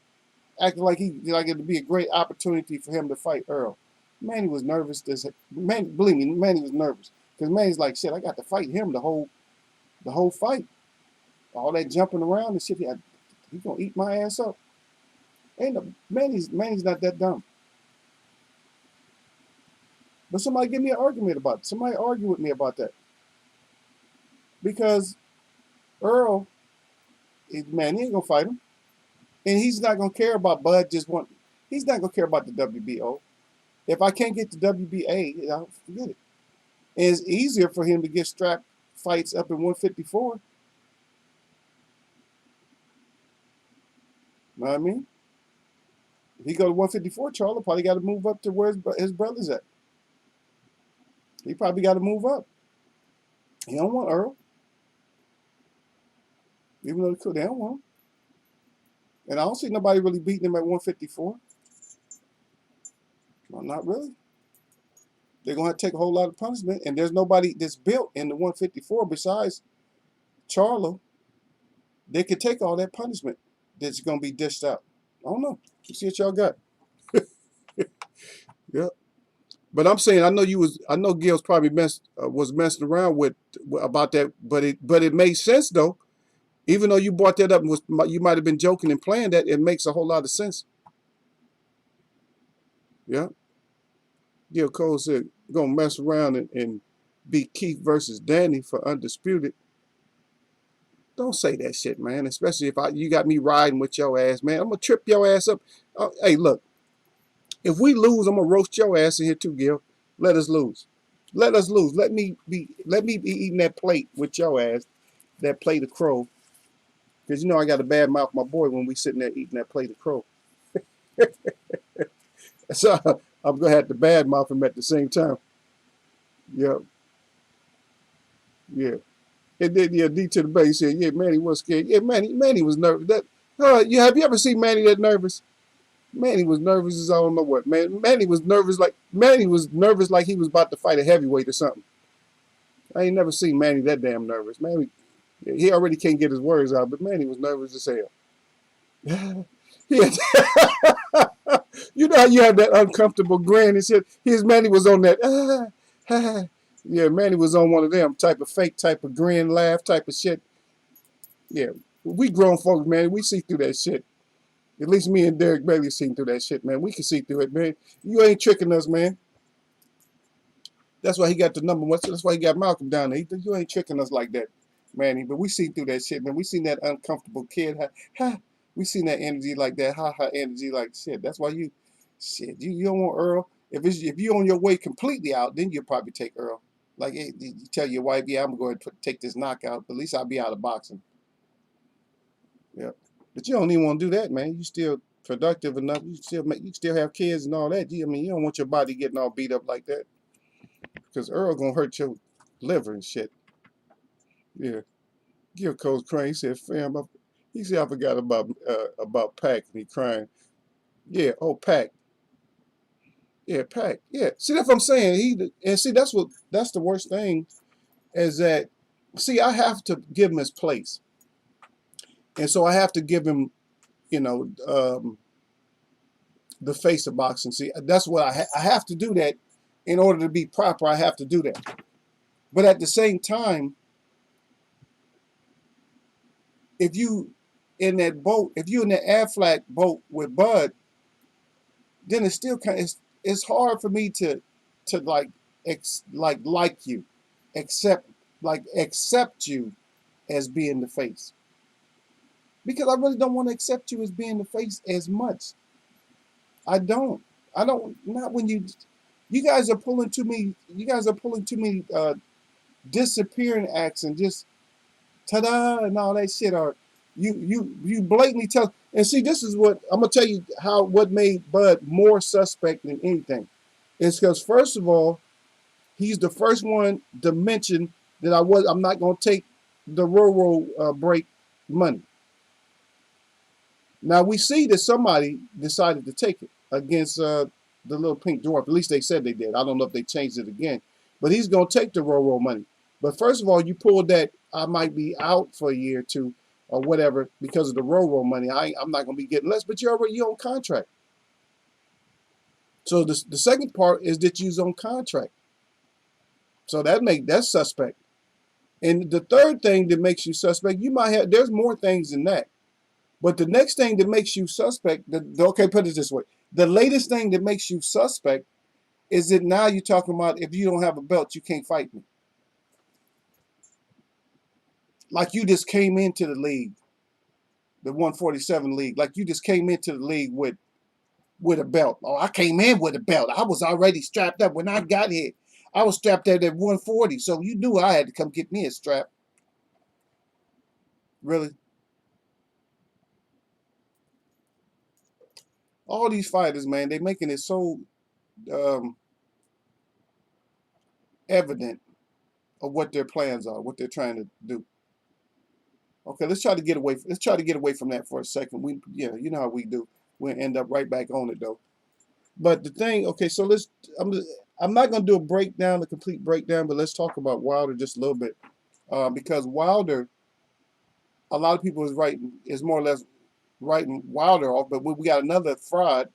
acting like it'd be a great opportunity for him to fight Earl. Manny was nervous as man. Believe me, Manny was nervous because Manny's like, shit, I got to fight him the whole fight. All that jumping around and shit, he gonna eat my ass up. Ain't no, Manny's not that dumb. But somebody give me an argument about it. Somebody argue with me about that. Because Earl, man, he ain't gonna fight him. And he's not gonna care about Bud he's not gonna care about the WBO. If I can't get the WBA, I'll forget it. And it's easier for him to get strap fights up in 154. Know what I mean? If he go to 154, Charlie probably got to move up to where his brother's at. He probably got to move up. He don't want Earl. Even though they don't want him. And I don't see nobody really beating him at 154. Well, not really. They're going to have to take a whole lot of punishment. And there's nobody that's built in the 154 besides Charlo. They could take all that punishment that's going to be dished out. I don't know. You see what y'all got. Yeah. But I'm saying I know Gil's probably was messing around with about that, but it made sense though. Even though you brought that up and you might have been joking and playing that, it makes a whole lot of sense. Yeah. Gil Cole said gonna mess around and be Keith versus Danny for undisputed. Don't say that shit, man. Especially if you got me riding with your ass, man. I'm gonna trip your ass up. Hey, look. If we lose, I'm gonna roast your ass in here too, Gil. Let us lose. Let us lose. Let me be eating that plate with your ass, that plate of crow. Because you know I got a bad mouth my boy when we sitting there eating that plate of crow. So I'm gonna have to bad mouth him at the same time. Yeah. Yeah. And then D to the base said, yeah, Manny was scared. Yeah, Manny was nervous. Have you ever seen Manny that nervous? Manny was nervous as I don't know what, man. Manny was nervous like he was about to fight a heavyweight or something. I ain't never seen Manny that damn nervous. Manny, he already can't get his words out, but Manny was nervous as hell. You know how you have that uncomfortable grin and shit? Manny was on that, yeah, Manny was on one of them type of fake type of grin, laugh type of shit. Yeah, we grown folks, man, we see through that shit. At least me and Derek Bailey seen through that shit, man. We can see through it, man. You ain't tricking us, man. That's why he got the number one. That's why he got Malcolm down there. You ain't tricking us like that, Manny. But we see through that shit, man. We seen that uncomfortable kid. We seen that energy like that. Energy like shit. That's why you don't want Earl. If you're on your way completely out, then you'll probably take Earl. Like hey, you tell your wife, yeah, I'm going to take this knockout. But at least I'll be out of boxing. Yeah. But you don't even want to do that, man. You still productive enough. You still have kids and all that. You don't want your body getting all beat up like that. Because Earl gonna hurt your liver and shit. Yeah. Give Coach Crane. He said, fam, he said I forgot about Pac and he crying. Yeah, oh Pac. Yeah, Pac. Yeah. See that's what I'm saying. That's the worst thing is that I have to give him his place. And so I have to give him, the face of boxing. See, that's what I have to do that in order to be proper. I have to do that. But at the same time, if you in that boat, if you in the Aflac boat with Bud, then it's still it's hard for me to like you, accept like accept you as being the face, because I really don't want to accept you as being the face as much. I don't. I don't. Not when you. You guys are pulling too many. You guys are pulling too many disappearing acts and just ta-da and all that shit. Or you blatantly tell. And see, this is what I'm gonna tell you how what made Bud more suspect than anything. It's because first of all, he's the first one to mention that I'm not gonna take the railroad break money. Now we see that somebody decided to take it against the little pink dwarf. At least they said they did. I don't know if they changed it again. But he's going to take the railroad money. But first of all, you pulled that I might be out for a year or two or whatever because of the railroad money. I'm not going to be getting less, but you're on contract. So the second part is that you're on contract. So that's suspect. And the third thing that makes you suspect, there's more things than that. But the next thing that makes you suspect, okay, put it this way. The latest thing that makes you suspect is that now you're talking about if you don't have a belt, you can't fight me. Like you just came into the league, the 147 league, like you just came into the league with a belt. Oh, I came in with a belt. I was already strapped up. When I got here, I was strapped up at 140. So you knew I had to come get me a strap. Really? All these fighters, man, they're making it so um, evident of what their plans are, what they're trying to do. Okay, let's try to get away. Let's try to get away from that for a second. You know how we do. We'll end up right back on it though. But the thing, okay, so I'm not gonna do a breakdown, a complete breakdown, but let's talk about Wilder just a little bit, because Wilder, a lot of people is more or less writing Wilder off, but we got another fraud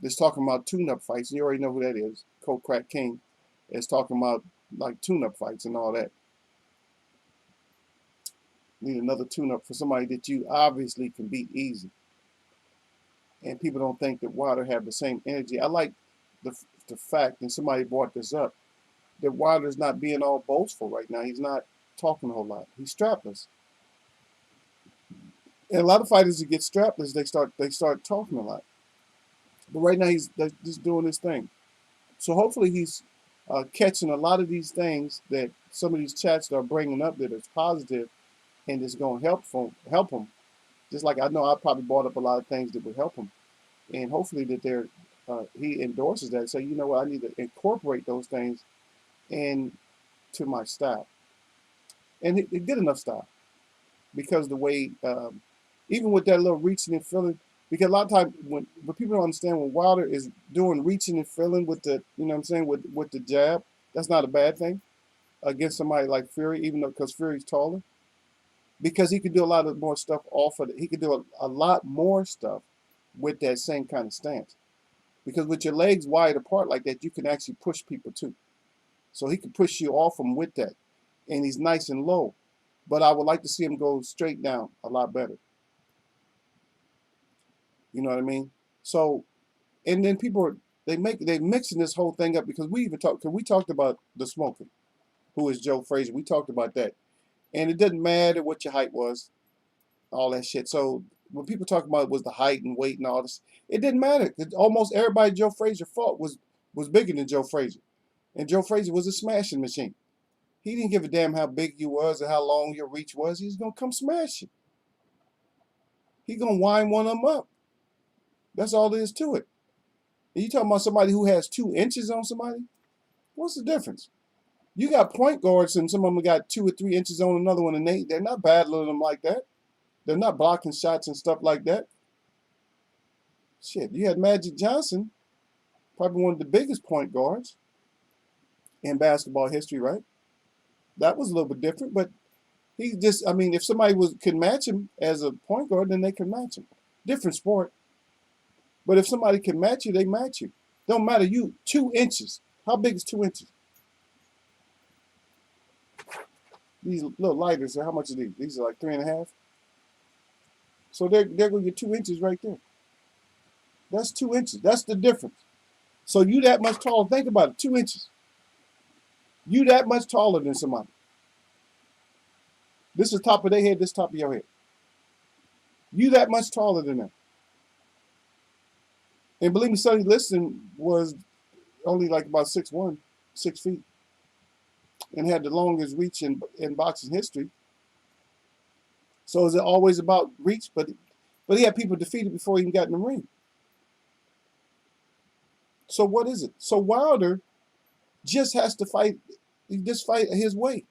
that's talking about tune-up fights, and you already know who that is. Cold Crack King is talking about like tune-up fights and all that. Need another tune-up for somebody that you obviously can beat easy. And people don't think that Wilder have the same energy. I like the fact, and somebody brought this up, that Wilder's not being all boastful right now. He's not talking a whole lot. He's strapless. And a lot of fighters that get strapless, they start talking a lot. But right now he's just doing his thing. So hopefully he's catching a lot of these things that some of these chats are bringing up that is positive and it's going to help him. Just like I know I probably brought up a lot of things that would help him, and hopefully that he endorses that. So you know what, I need to incorporate those things into my style, and it good enough style because the way even with that little reaching and feeling, because a lot of times when people don't understand when Wilder is doing reaching and feeling with the what I'm saying with the jab, that's not a bad thing against somebody like Fury, even though because Fury's taller. Because he could do a lot of more stuff off of it. He could do a lot more stuff with that same kind of stance. Because with your legs wide apart like that, you can actually push people too. So he can push you off him with that. And he's nice and low. But I would like to see him go straight down a lot better. You know what I mean? So, and then people they mixing this whole thing up because we talked about the smoking, who is Joe Frazier. We talked about that. And it doesn't matter what your height was, all that shit. So when people talk about was the height and weight and all this, it didn't matter. Almost everybody Joe Frazier fought was bigger than Joe Frazier. And Joe Frazier was a smashing machine. He didn't give a damn how big you was or how long your reach was. He's going to come smash you. He's going to wind one of them up. That's all there is to it. And you talking about somebody who has 2 inches on somebody? What's the difference? You got point guards and some of them got 2 or 3 inches on another one, and they're not battling them like that. They're not blocking shots and stuff like that. Shit, you had Magic Johnson, probably one of the biggest point guards in basketball history, right? That was a little bit different, but he just, I mean, if somebody could match him as a point guard, then they can match him. Different sport. But if somebody can match you, they match you. Don't matter, 2 inches. How big is 2 inches? These little lighters, how much are these? These are like 3.5. So they're going to get 2 inches right there. That's 2 inches. That's the difference. So you that much taller. Think about it. 2 inches. You that much taller than somebody. This is top of their head, this top of your head. You that much taller than them. And believe me, Sonny Liston was only like about 6'1", 6 feet, and had the longest reach in boxing history. So is it always about reach? But he had people defeated before he even got in the ring. So what is it? So Wilder just has to fight, just fight his weight.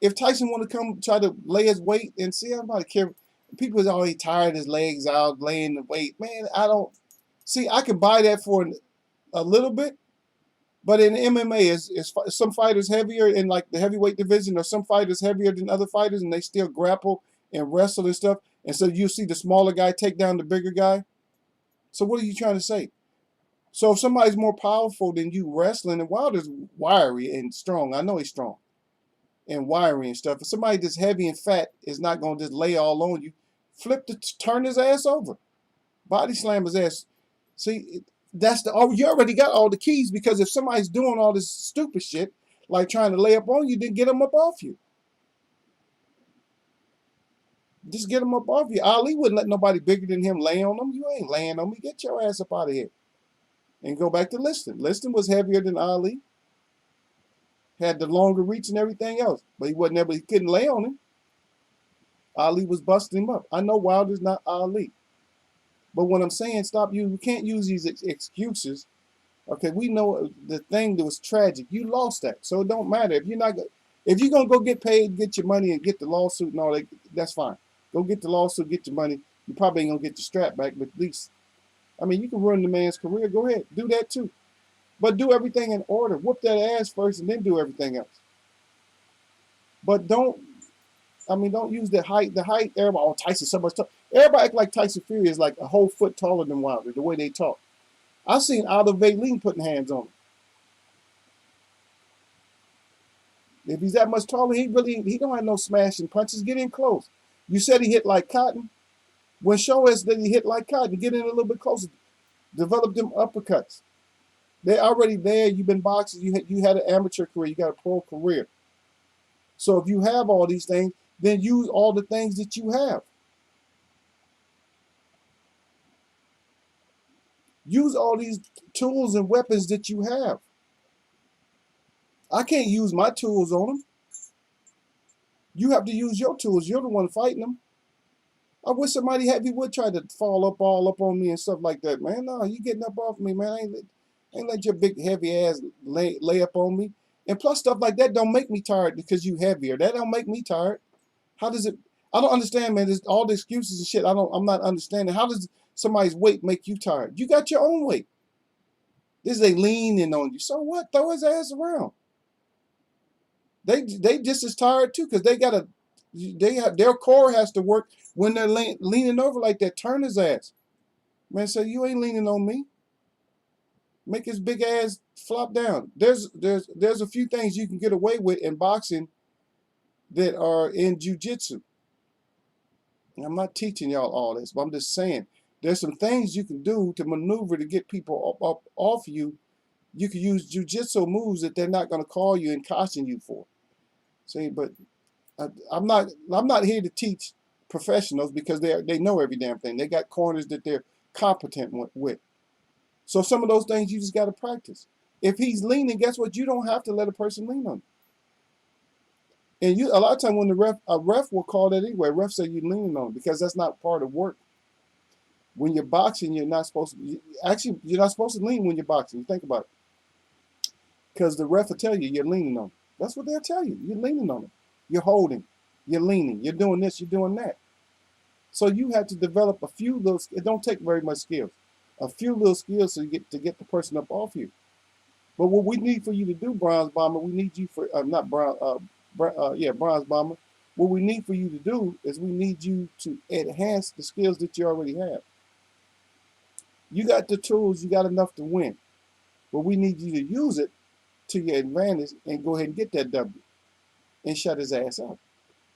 If Tyson want to come try to lay his weight and see, I'm not care. People is already tired his legs out laying the weight. Man, I don't see. I can buy that for a little bit, but in MMA, is some fighters heavier in like the heavyweight division, or some fighters heavier than other fighters, and they still grapple and wrestle and stuff. And so you see the smaller guy take down the bigger guy. So what are you trying to say? So if somebody's more powerful than you wrestling, and Wilder's wiry and strong, I know he's strong and wiry and stuff. If somebody that's heavy and fat is not going to just lay all on you, turn his ass over, body slam his ass. See, that's you already got all the keys, because if somebody's doing all this stupid shit, like trying to lay up on you, then get them up off you. Just get them up off you. Ali wouldn't let nobody bigger than him lay on him. You ain't laying on me. Get your ass up out of here. And go back to Liston. Liston was heavier than Ali, had the longer reach and everything else, but he couldn't lay on him. Ali was busting him up. I know Wilder's not Ali, but what I'm saying, we can't use these excuses. Okay, we know the thing that was tragic. You lost that, so it don't matter if you're gonna go get paid, get your money, and get the lawsuit and all that. That's fine. Go get the lawsuit, get your money. You probably ain't gonna get your strap back, but at least, I mean, you can ruin the man's career. Go ahead, do that too. But do everything in order. Whoop that ass first and then do everything else. But don't use the height. The height, everybody, oh, Tyson's so much taller. Everybody act like Tyson Fury is like a whole foot taller than Wilder, the way they talk. I've seen Aldo Valeen putting hands on him. If he's that much taller, he don't have no smashing punches. Get in close. You said he hit like cotton. Well, show us that he hit like cotton. Get in a little bit closer. Develop them uppercuts. They're already there. You've been boxing. You had an amateur career. You got a pro career. So if you have all these things, then use all the things that you have. Use all these tools and weapons that you have. I can't use my tools on them. You have to use your tools. You're the one fighting them. I wish somebody heavy would try to fall up all up on me and stuff like that, man. No, you getting up off me, man. I ain't let your big heavy ass lay up on me. And plus stuff like that don't make me tired because you heavier. That don't make me tired. How does it? I don't understand, man. There's all the excuses and shit. I'm not understanding. How does somebody's weight make you tired? You got your own weight. This is they leaning on you. So what? Throw his ass around. They just as tired too, because their core has to work when they're leaning over like that. Turn his ass, man. Say you ain't leaning on me. Make his big ass flop down. There's a few things you can get away with in boxing that are in jiu-jitsu. I'm not teaching y'all all this, but I'm just saying there's some things you can do to maneuver to get people up off you. You can use jiu-jitsu moves that they're not going to call you and caution you for. See, but I'm not here to teach professionals, because they know every damn thing. They got corners that they're competent with. So some of those things you just got to practice. If he's leaning, guess what? You don't have to let a person lean on you. And a lot of time when a ref will call that anyway. A ref say you're leaning on him, because that's not part of work. When you're boxing, you're not supposed to. Actually, you're not supposed to lean when you're boxing. You think about it, because the ref will tell you you're leaning on him. That's what they'll tell you. You're leaning on him. You're holding. You're leaning. You're doing this. You're doing that. So you have to develop a few little. It don't take very much skills. A few little skills to get the person up off you. But what we need for you to do, Bronze Bomber, we need you for not Bronze. Bronze Bomber. What we need for you to do is we need you to enhance the skills that you already have. You got the tools. You got enough to win. But we need you to use it to your advantage and go ahead and get that W and shut his ass up.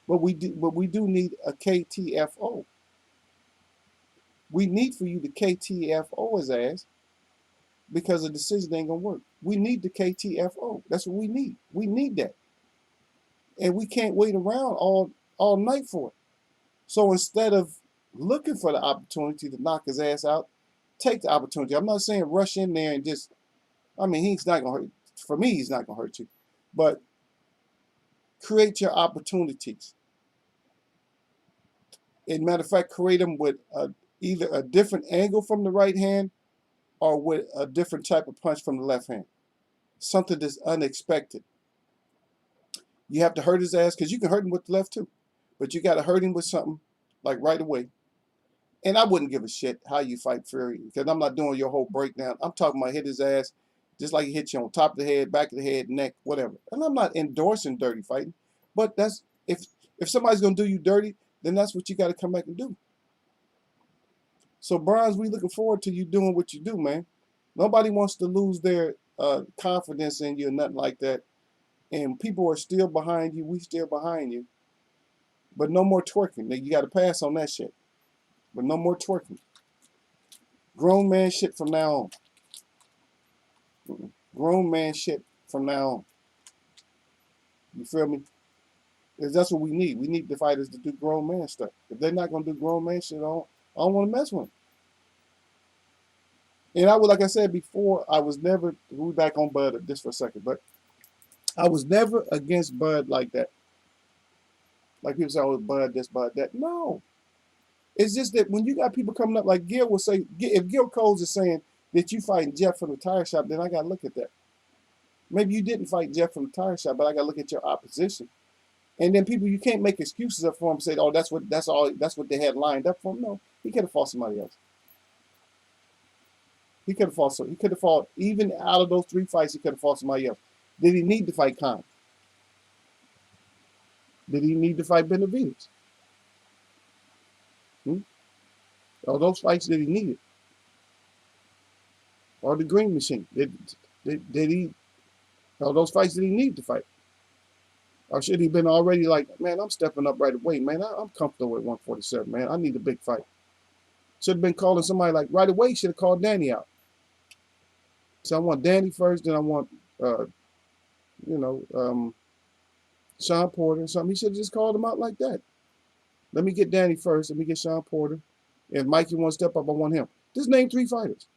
But we do need a KTFO. We need for you to KTFO his ass, because the decision ain't gonna work. We need the KTFO. That's what we need. We need that. and we can't wait around all night for it. So instead of looking for the opportunity to knock his ass out, take the opportunity. I'm not saying rush in there and just. I mean, he's not gonna hurt. For me, he's not gonna hurt you, but create your opportunities. And matter of fact, create them with either a different angle from the right hand or with a different type of punch from the left hand. Something that's unexpected. You have to hurt his ass because you can hurt him with the left too, but you got to hurt him with something like right away. And I wouldn't give a shit how you fight Fury because I'm not doing your whole breakdown. I'm talking about hit his ass just like he hit you on top of the head, back of the head, neck, whatever. And I'm not endorsing dirty fighting, but that's if somebody's gonna do you dirty, then that's what you got to come back and do. So Bronze, we looking forward to you doing what you do, man. Nobody wants to lose their confidence in you or nothing like that. And people are still behind you. We still behind you. But no more twerking. You got to pass on that shit. But no more twerking. Grown man shit from now on. Grown man shit from now on. You feel me? Because that's what we need. We need the fighters to do grown man stuff. If they're not going to do grown man shit, I don't want to mess with them. And I would, like I said before, I was never, we'll be back on Bud just for a second, but I was never against Bud like that. Like people say, oh, Bud this, Bud that. No. It's just that when you got people coming up, like Gil will say, if Gil Coles is saying that you fighting Jeff from the tire shop, then I got to look at that. Maybe you didn't fight Jeff from the tire shop, but I got to look at your opposition. And then people, you can't make excuses up for him and say, oh, that's what they had lined up for him. No, he could have fought somebody else. He could have fought. So he could have fought even out of those 3 fights. He could have fought somebody else. Did he need to fight Khan? Did he need to fight Benavidez? All those fights that he needed, or the Green Machine. Did he? All those fights that he needed to fight, or should he been already like, man, I'm stepping up right away, man. I'm comfortable at 147, man. I need a big fight. Should have been calling somebody like right away. Should have called Danny out. So I want Danny first, then I want, Sean Porter or something. He should have just called him out like that. Let me get Danny first. Let me get Sean Porter. If Mikey wants to step up, I want him. Just name 3 fighters.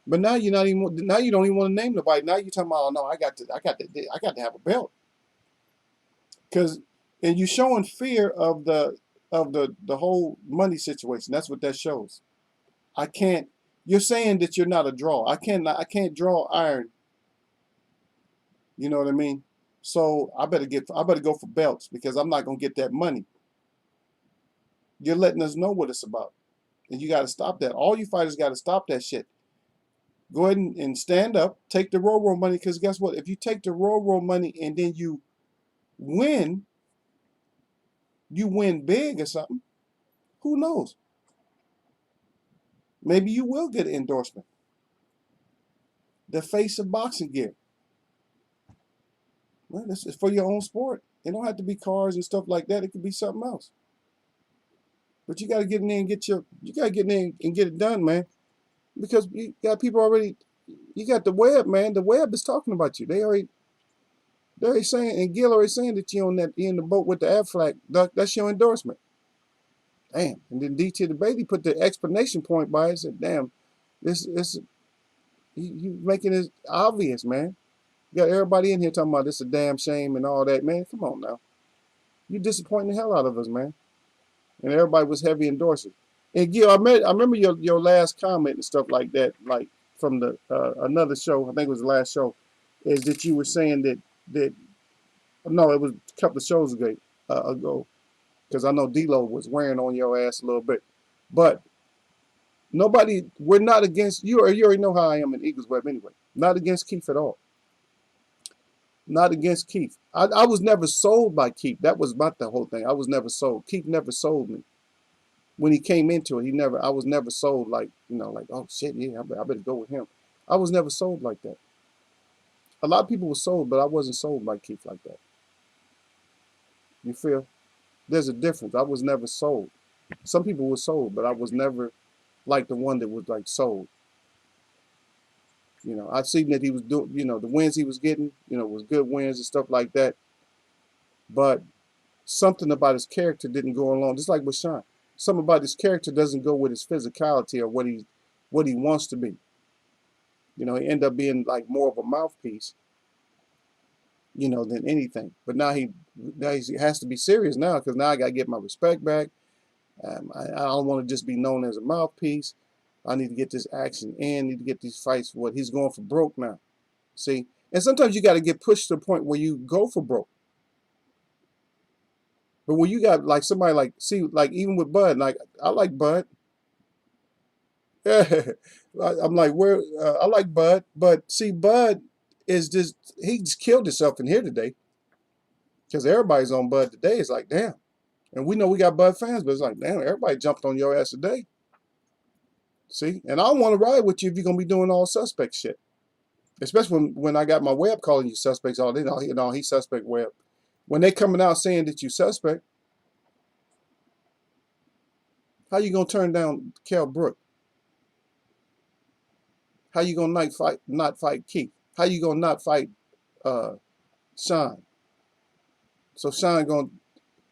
But now you're not even. Now you don't even want to name nobody. Now you're talking about, oh no, I got to have a belt. And you're showing fear of the whole money situation. That's what that shows. I can't. You're saying that you're not a draw. I can't draw iron. You know what I mean? So I better go for belts because I'm not gonna get that money. You're letting us know what it's about, and you got to stop that. All you fighters got to stop that shit. Go ahead and stand up, take the roll money, because guess what? If you take the roll money and then you win big or something, who knows? Maybe you will get an endorsement. The face of boxing gear. Well, this is for your own sport. It don't have to be cars and stuff like that. It could be something else. But you got to get in there and get it done, man. Because you got people already. You got the web, man. The web is talking about you. They're already saying, and Gil already saying that you're in the boat with the Aflac. That's your endorsement. Damn. And then DT the Baby put the explanation point by it and said, damn, this you making it obvious, man. You got everybody in here talking about this a damn shame and all that, man. Come on now. You disappointing the hell out of us, man. And everybody was heavy endorsing. And Gil, I remember your last comment and stuff like that, like from the another show, I think it was the last show, is that you were saying that no, it was a couple of shows ago, because I know D-Lo was wearing on your ass a little bit. But we're not against, you already know how I am in Eagles Web anyway. Not against Keith at all. Not against Keith. I was never sold by Keith. That was about the whole thing. I was never sold. Keith never sold me. When he came into it, I was never sold like, like, oh shit, yeah, I better go with him. I was never sold like that. A lot of people were sold, but I wasn't sold by Keith like that. You feel? There's a difference. I was never sold. Some people were sold, but I was never like the one that was like sold. You know, I've seen that he was doing, you know, the wins he was getting, you know, was good wins and stuff like that. But something about his character didn't go along. Just like with Sean, something about his character doesn't go with his physicality or what he wants to be. You know, he ended up being like more of a mouthpiece, you know, than anything. But he has to be serious now, because now I got to get my respect back. I don't want to just be known as a mouthpiece. I need to get this action in. I need to get these fights. What he's going for broke now. See, and sometimes you got to get pushed to the point where you go for broke. But when you got like somebody like, see, like even with Bud, like I like Bud. I'm like, where I like Bud, but see, Bud is just he just killed himself in here today, because everybody's on Bud today. It's like, damn. And we know we got Bud fans, but it's like, damn, everybody jumped on your ass today. See, and I don't want to ride with you if you're gonna be doing all suspect shit. Especially when I got my web calling you suspects all day. You know, he's suspect web. When they coming out saying that you suspect, how you gonna turn down Kell Brook? How you gonna not fight Keith? How you gonna not fight uh, Sean? So Sean gonna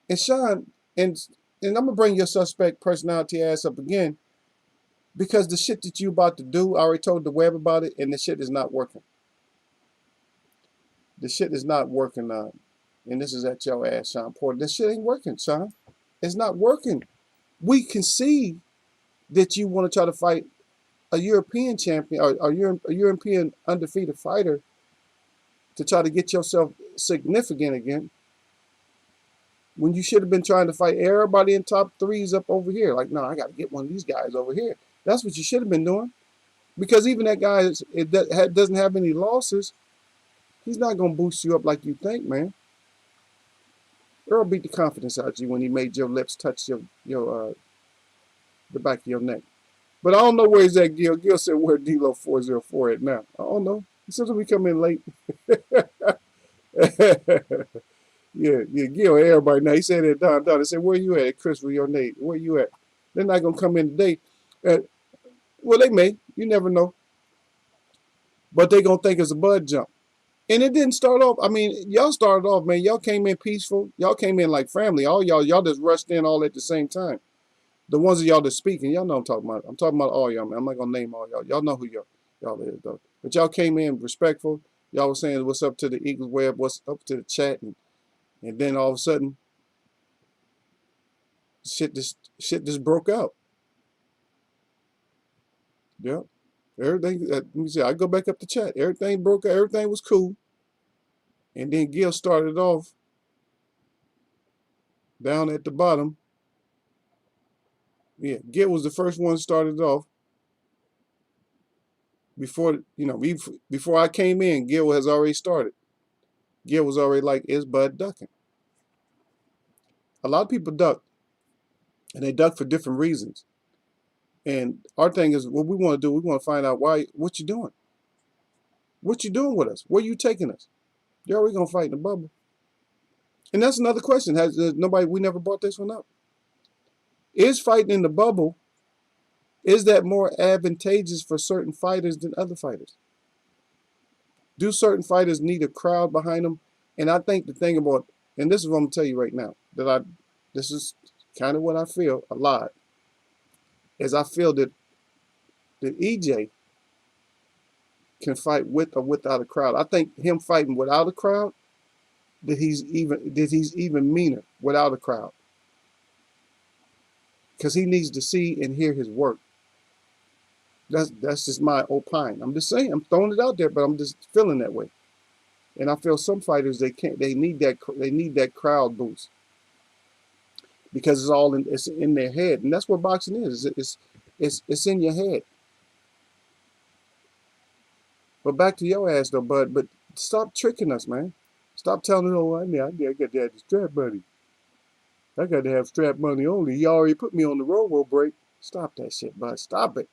and Sean and I'm gonna bring your suspect personality ass up again, because the shit that you about to do, I already told the web about it, and the shit is not working. The shit is not working. And this is at your ass, Sean Porter. This shit ain't working, Sean. It's not working. We can see that you want to try to fight a European champion or a European undefeated fighter to try to get yourself significant again, when you should have been trying to fight everybody in top threes up over here. Like, no, I got to get one of these guys over here. That's what you should have been doing. Because even that guy doesn't have any losses, he's not going to boost you up like you think, man. Earl beat the confidence out of you when he made your lips touch the back of your neck. But I don't know where he's at, Gil. Gil said where D-Lo 404 at now. I don't know. He says we come in late. Yeah, Gil, everybody now. He said that Don. He said, where you at, Chris, with your Nate? Where you at? They're not going to come in today. Well, they may. You never know. But they going to think it's a bud jump. And it didn't start off. I mean, y'all started off, man. Y'all came in peaceful. Y'all came in like family. All y'all just rushed in all at the same time. The ones of y'all that's speaking, y'all know I'm talking about. I'm talking about all y'all, man. I'm not going to name all y'all. Y'all know who y'all is, though. But y'all came in respectful. Y'all was saying what's up to the Eagles Web, what's up to the chat. And then all of a sudden, shit just broke out. Yeah. Everything, let me see, I go back up the chat. Everything broke out. Everything was cool. And then Gil started off down at the bottom. Yeah, Gil was the first one started off. Before, you know, before I came in, Gil has already started. Gil was already like, is Bud ducking? A lot of people duck. And they duck for different reasons. And our thing is, what we want to do, we want to find out what you doing. What you doing with us? Where you taking us? Yeah, we're going to fight in the bubble. And that's another question. We never brought this one up. Is fighting in the bubble, is that more advantageous for certain fighters than other fighters? Do certain fighters need a crowd behind them? And I think the thing about, and this is what I'm going to tell you right now, this is kind of what I feel a lot, is I feel that EJ can fight with or without a crowd. I think him fighting without a crowd, that he's even meaner without a crowd, because he needs to see and hear his work. That's just my opine. I'm just saying, I'm throwing it out there, but I'm just feeling that way. And I feel some fighters, they need that crowd boost, because it's in their head, and that's what boxing is. It's in your head. But back to your ass though, Bud. But stop tricking us, man. Stop telling us, oh, I got to have the strap money. I got to have strap money only. He already put me on the roll break. Stop that shit, Bud. Stop it.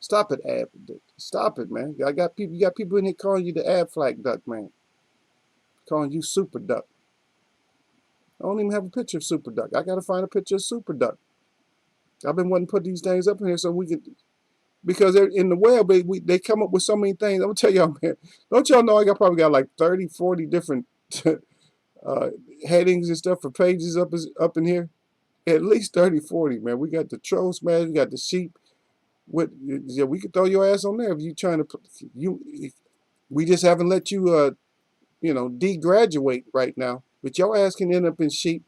Stop it, Ab. Stop it, man. You got people in here calling you the Ab Flag Duck, man. Calling you Super Duck. I don't even have a picture of Super Duck. I got to find a picture of Super Duck. I've been wanting to put these things up in here so we can, because they're in the web. They come up with so many things. I'm gonna tell y'all, man. Don't y'all know probably got like 30, 40 different uh, headings and stuff for pages up in here. At least 30, 40, man. We got the troll smash. We got the sheep. Yeah, we could throw your ass on there if you trying to. We just haven't let you degraduate right now. But your ass can end up in sheep.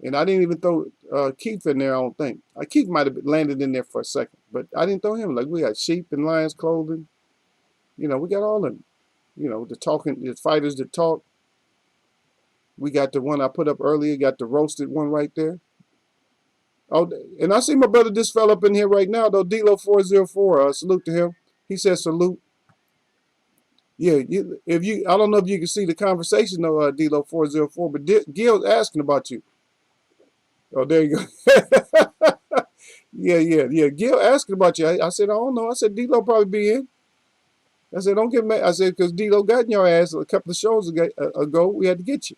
And I didn't even throw Keith in there, I don't think. Keith might have landed in there for a second, but I didn't throw him. Like, we got sheep and lions clothing. We got all of them. The fighters that talk. We got the one I put up earlier, got the roasted one right there. Oh, and I see my brother this fell up in here right now, though, D-Lo404. Salute to him. He says salute. Yeah, I don't know if you can see the conversation, though, D-Lo404, but Gil's asking about you. Oh, there you go. Yeah. Gil asking about you. I said, I don't know. I said, D-Lo probably be in. I said, don't get mad. I said, because D-Lo got in your ass a couple of shows ago. We had to get you.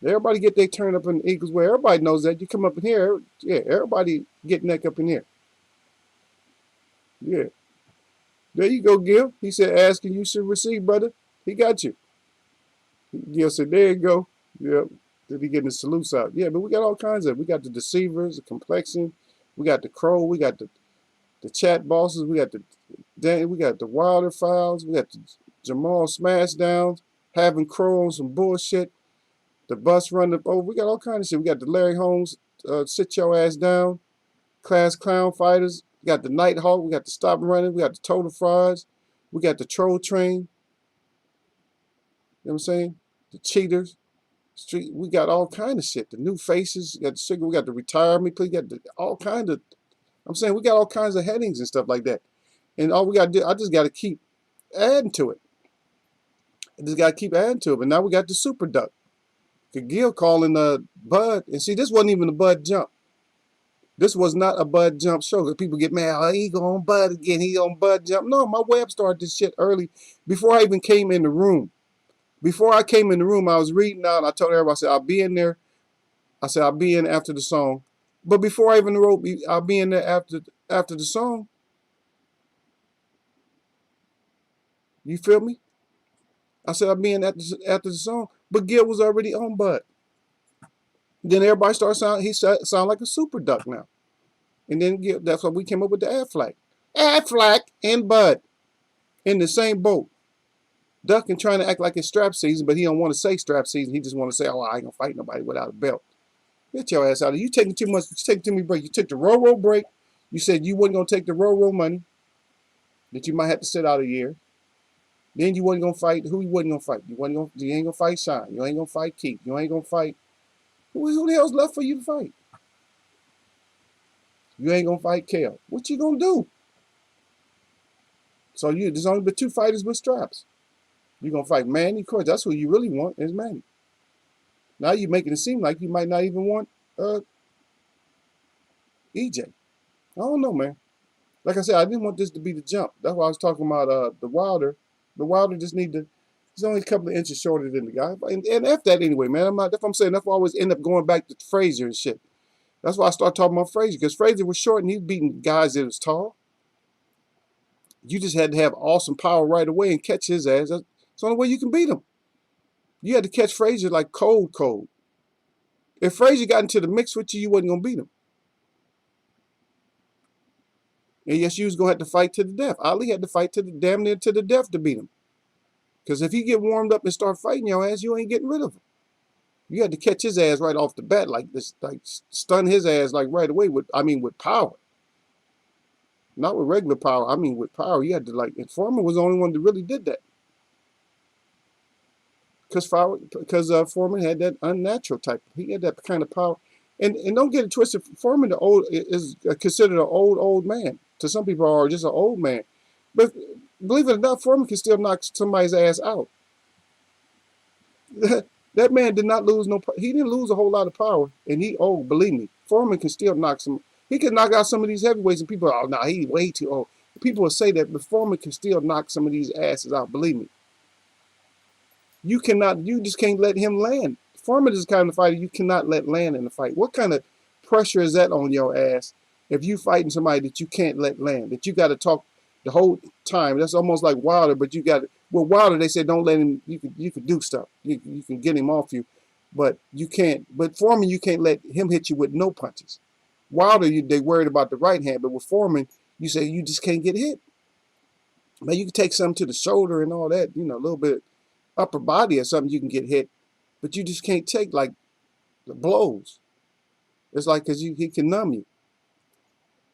Everybody get their turn up in the Eagles where everybody knows that. You come up in here, yeah, everybody get neck up in here. Yeah. There you go, Gil. He said, asking you should receive, brother. He got you. Gil said, there you go. Yep. Did he getting the salutes out? Yeah, but we got all kinds of. We got the deceivers, the complexion. We got the crow. We got the chat bosses. We got the Wilder files. We got the Jamal Smashdowns, having crow on some bullshit. The bus run up over. We got all kinds of shit. We got the Larry Holmes, sit your ass down. Class clown fighters. We got the Nighthawk. We got the stop running. We got the total frauds. We got the troll train. You know what I'm saying? The cheaters. Street. We got all kind of shit. The new faces. We got the cigarette. We got the retirement. We got all kind of. I'm saying we got all kinds of headings and stuff like that. And all we got to do, I just got to keep adding to it. I just got to keep adding to it. But now we got the super duck. Gil calling Bud. And see, this wasn't even a Bud jump. This was not a Bud jump show. People get mad. Oh, he on Bud again. He on Bud jump. No, my web started this shit early before I even came in the room. Before I came in the room, I was reading out. And I told everybody, I said, I'll be in there. I said, I'll be in after the song. But before I even wrote, I'll be in there after the song. You feel me? I said, I'll be in after the song. But Gil was already on Bud. Then everybody started sounding, he sound like a super duck now. And then that's why we came up with the Aflac. Aflac and Bud in the same boat. Ducking trying to act like it's strap season, but he don't want to say strap season. He just want to say, oh, I ain't gonna fight nobody without a belt. Get your ass out of here. You taking too much, you taking too many breaks. You took the roll break. You said you wasn't gonna take the roll money, that you might have to sit out a year. Then you wasn't gonna fight. Who you wasn't gonna fight? You ain't gonna fight Sean. You ain't gonna fight Keith. You ain't gonna fight. Who the hell's left for you to fight? You ain't gonna fight Kale. What you gonna do? So there's only but two fighters with straps. You're gonna fight Manny. Of course, that's who you really want is Manny. Now you're making it seem like you might not even want EJ. I don't know, man. Like I said, I didn't want this to be the jump. That's why I was talking about the Wilder. The Wilder just need to. He's only a couple of inches shorter than the guy, and F that anyway, man. That's what I'm saying. That's why I always end up going back to Frazier and shit. That's why I start talking about Frazier, because Frazier was short and he's beating guys that was tall. You just had to have awesome power right away and catch his ass. That's the only way you can beat him. You had to catch Frazier like cold. If Frazier got into the mix with you, you wasn't gonna beat him. And yes, you was gonna have to fight to the death. Ali had to fight to the damn near to the death to beat him. Because if he get warmed up and start fighting your ass, you ain't getting rid of him. You had to catch his ass right off the bat, like this, like stun his ass like right away with power. Not with regular power. I mean with power. You had to and Foreman was the only one that really did that. Because Foreman had that unnatural type. He had that kind of power. And don't get it twisted. Foreman is considered an old man. To some people, are just an old man. But believe it or not, Foreman can still knock somebody's ass out. That man did not lose he didn't lose a whole lot of power. And believe me, Foreman can still knock he can knock out some of these heavyweights and people are, oh, no, he's way too old. People will say that, but Foreman can still knock some of these asses out, believe me. You just can't let him land. Foreman is the kind of fighter you cannot let land in the fight. What kind of pressure is that on your ass If you fighting somebody that you can't let land, that you got to talk the whole time, that's almost like Wilder. But you got to, well, Wilder, they said don't let him. You can do stuff. You can get him off you, but you can't. But Foreman, you can't let him hit you with no punches. Wilder, they worried about the right hand, but with Foreman, you say you just can't get hit. Man, you can take something to the shoulder and all that, a little bit upper body or something, you can get hit, but you just can't take like the blows. It's like because he can numb you.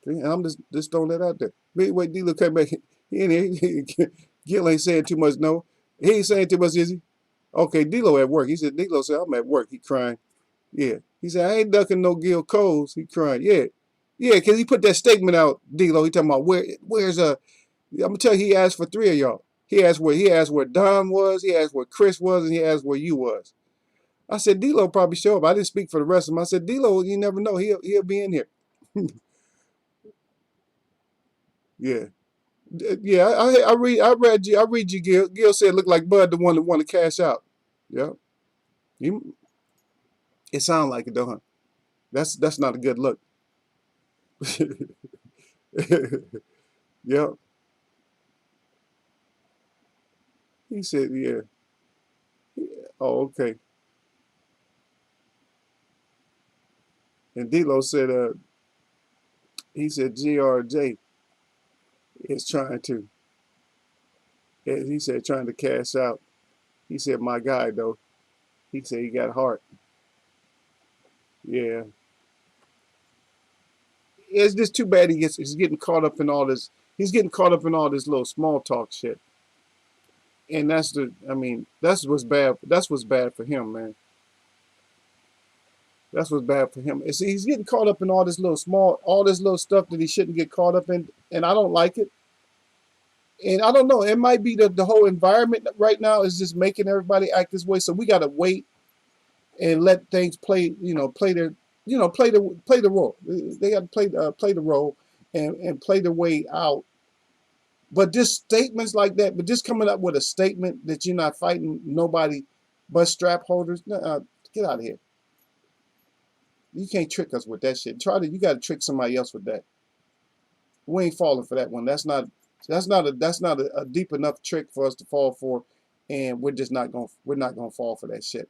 Okay? And I'm just throwing that out there. Wait, D-Lo came back. He in here. Gil ain't saying too much. No, he ain't saying too much, is he? Okay, D-Lo at work. He said, D-Lo said, I'm at work. He crying. Yeah. He said, I ain't ducking no Gil Coles. He crying. Yeah. Yeah, because he put that statement out, D-Lo. He talking about where's I'm gonna tell you, he asked for three of y'all. He asked where Don was, he asked where Chris was, and he asked where you was. I said D-Lo probably show up. I didn't speak for the rest of them. I said D-Lo, you never know. He'll be in here. Yeah. Yeah, I read you, Gil. Gil said look like Bud, the one that wanted to cash out. Yeah. You, it sounds like it though, huh? That's not a good look. Yeah. He said, yeah. Oh, okay. And D-Lo said, he said GRJ is trying to. He said trying to cash out. He said my guy though. He said he got heart. Yeah. It's just too bad he's getting caught up in all this. He's getting caught up in all this little small talk shit. And that's what's bad. That's what's bad for him, man. That's what's bad for him. See, he's getting caught up in all this little stuff that he shouldn't get caught up in, and I don't like it. And I don't know. It might be the whole environment right now is just making everybody act this way. So we got to wait and let things play. Play their, play the role. They got to play the role and play the way out. But just statements like that, but just coming up with a statement that you're not fighting nobody but strap holders, get out of here. You can't trick us with that shit. You got to trick somebody else with that. We ain't falling for that one. That's not a deep enough trick for us to fall for, and we're not gonna fall for that shit.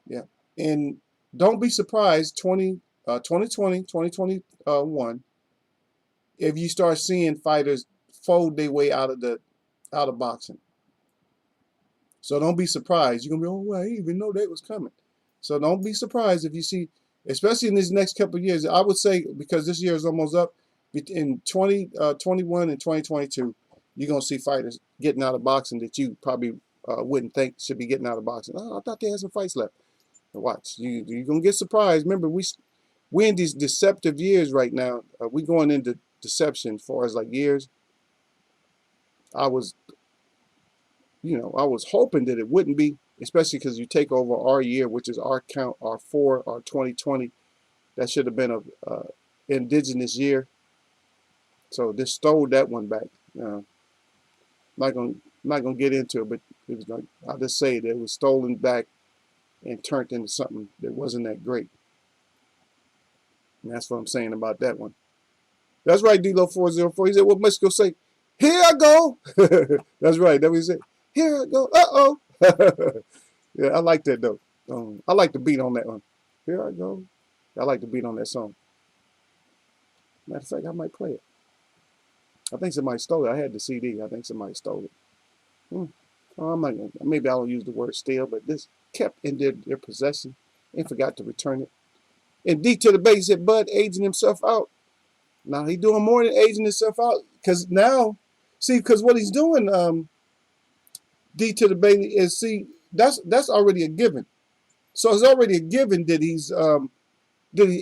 Yeah. And don't be surprised 2020, 2021 if you start seeing fighters fold their way out of boxing. So don't be surprised. You're gonna be, oh well, I didn't even know that was coming. So don't be surprised if you see, especially in these next couple of years. I would say because this year is almost up, in 2021 and 2022, you're gonna see fighters getting out of boxing that you probably wouldn't think should be getting out of boxing. Oh, I thought they had some fights left. Watch, you're gonna get surprised. Remember, we're in these deceptive years right now. We going into deception as far as like years. I was hoping that it wouldn't be, especially because you take over our year, which is our 2020. That should have been a indigenous year. So just stole that one back. Not gonna get into it, but it was like, I'll just say that it was stolen back and turned into something that wasn't that great. And that's what I'm saying about that one. That's right, D-Lo 404. He said, "What Mexico say? Here I go." That's right. That's what he said. Here I go. Uh-oh. Yeah, I like that though. I like the beat on that one. Here I go. I like the beat on that song. Matter of fact, I might play it. I think somebody stole it. I had the CD. I think somebody stole it. I'm not gonna, maybe I don't use the word steal, but this kept in their possession and forgot to return it. And D to the base said, Bud aging himself out. Now he doing more than aging himself out, because now, see, because what he's doing, D to the Bailey is, see, that's already a given. So it's already a given that he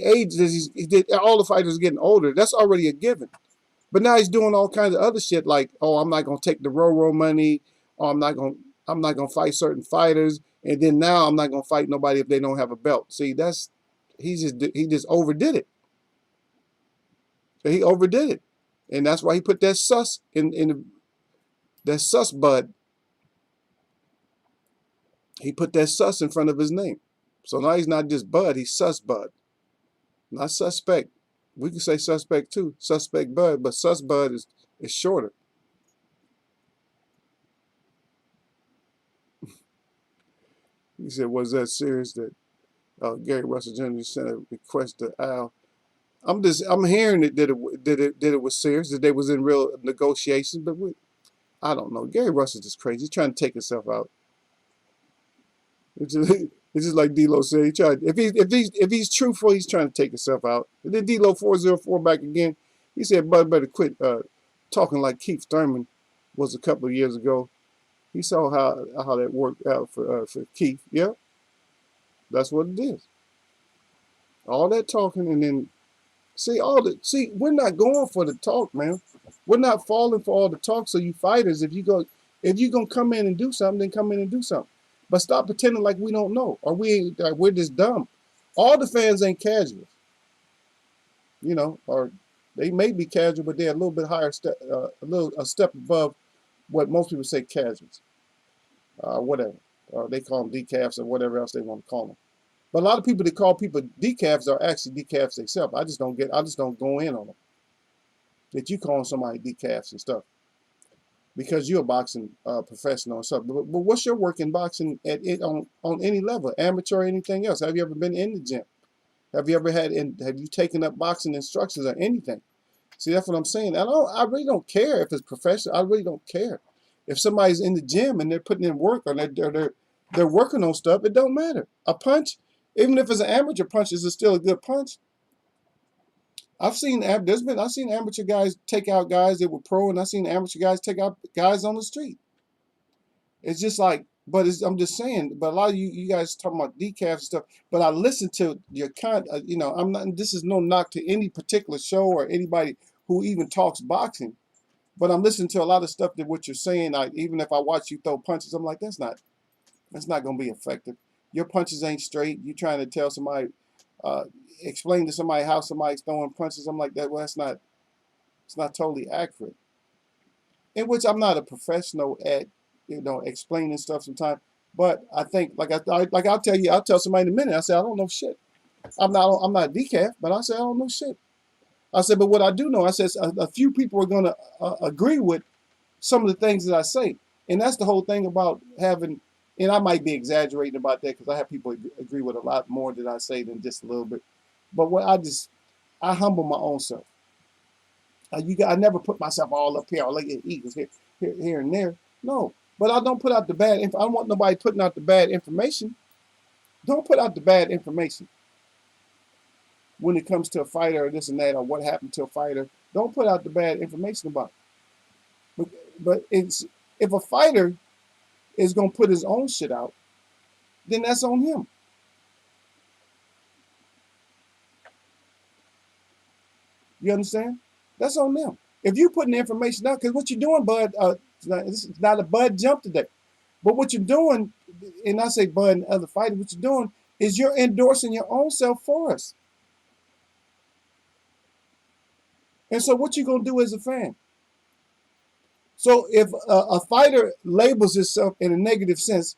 aged, that all the fighters are getting older. That's already a given. But now he's doing all kinds of other shit like, oh, I'm not gonna take the Roro money, or I'm not gonna fight certain fighters, and then now I'm not gonna fight nobody if they don't have a belt. See, he just overdid it. He overdid it, and that's why he put that sus that sus Bud. He put that sus in front of his name. So now he's not just Bud, he's Sus Bud. Not suspect. We can say suspect too. Suspect Bud, but sus Bud is shorter. He said, "Was that serious that Gary Russell Jr. sent a request to Al?" I'm hearing it that it was serious, that they was in real negotiations, but I don't know. Gary Russell's just crazy. He's trying to take himself out. It's just, it's just like D'Lo said. He tried. If he's truthful, he's trying to take himself out. And then D'Lo 404 back again. He said, "Bud better quit talking like Keith Thurman was a couple of years ago." He saw how that worked out for Keith. Yeah, that's what it is. All that talking and then we're not going for the talk, man. We're not falling for all the talk. So you fighters, if you gonna come in and do something, then come in and do something. But stop pretending like we don't know or we're just dumb. All the fans ain't casuals, or they may be casual, but they're a little bit higher step, a step above what most people say casuals, whatever. They call them decafs or whatever else they want to call them. But a lot of people that call people decafs are actually decafs themselves. I just don't go in on them. That you calling somebody decafs and stuff because you're a boxing professional and stuff. But what's your work in boxing on any level, amateur or anything else? Have you ever been in the gym? Have you taken up boxing instructions or anything? See, that's what I'm saying. I really don't care if it's professional. I really don't care. If somebody's in the gym and they're putting in work or they're working on stuff, it don't matter. A punch, even if it's an amateur punch, is it still a good punch? I've seen amateur guys take out guys that were pro, and I've seen amateur guys take out guys on the street. It's just like, I'm just saying. But a lot of you guys talking about decaf and stuff. But I listen to your I'm not. This is no knock to any particular show or anybody who even talks boxing. But I'm listening to a lot of stuff that what you're saying. Like even if I watch you throw punches, I'm like, that's not going to be effective. Your punches ain't straight. You're trying to tell somebody. Uh, Explain to somebody how somebody's throwing punches. I'm like that. Well, it's not totally accurate. In which I'm not a professional at, explaining stuff sometimes. But I think, I'll tell somebody in a minute. I say I don't know shit. I'm not decaf, but I say I don't know shit. I said, but what I do know, I says a few people are gonna agree with some of the things that I say, and that's the whole thing about having. And I might be exaggerating about that because I have people agree with a lot more that I say than just a little bit. But I humble my own self. I never put myself all up here, like eagles here and there. No, but I don't put out the bad. I don't want nobody putting out the bad information. Don't put out the bad information when it comes to a fighter or this and that or what happened to a fighter. Don't put out the bad information about it. But if a fighter is gonna put his own shit out, then that's on him. You understand? That's on them. If you putting the information out, because what you're doing, Bud, this is not a Bud jump today, but what you're doing, and I say Bud and other fighters, what you're doing is you're endorsing your own self for us. And so what you going to do as a fan? So if a fighter labels himself in a negative sense,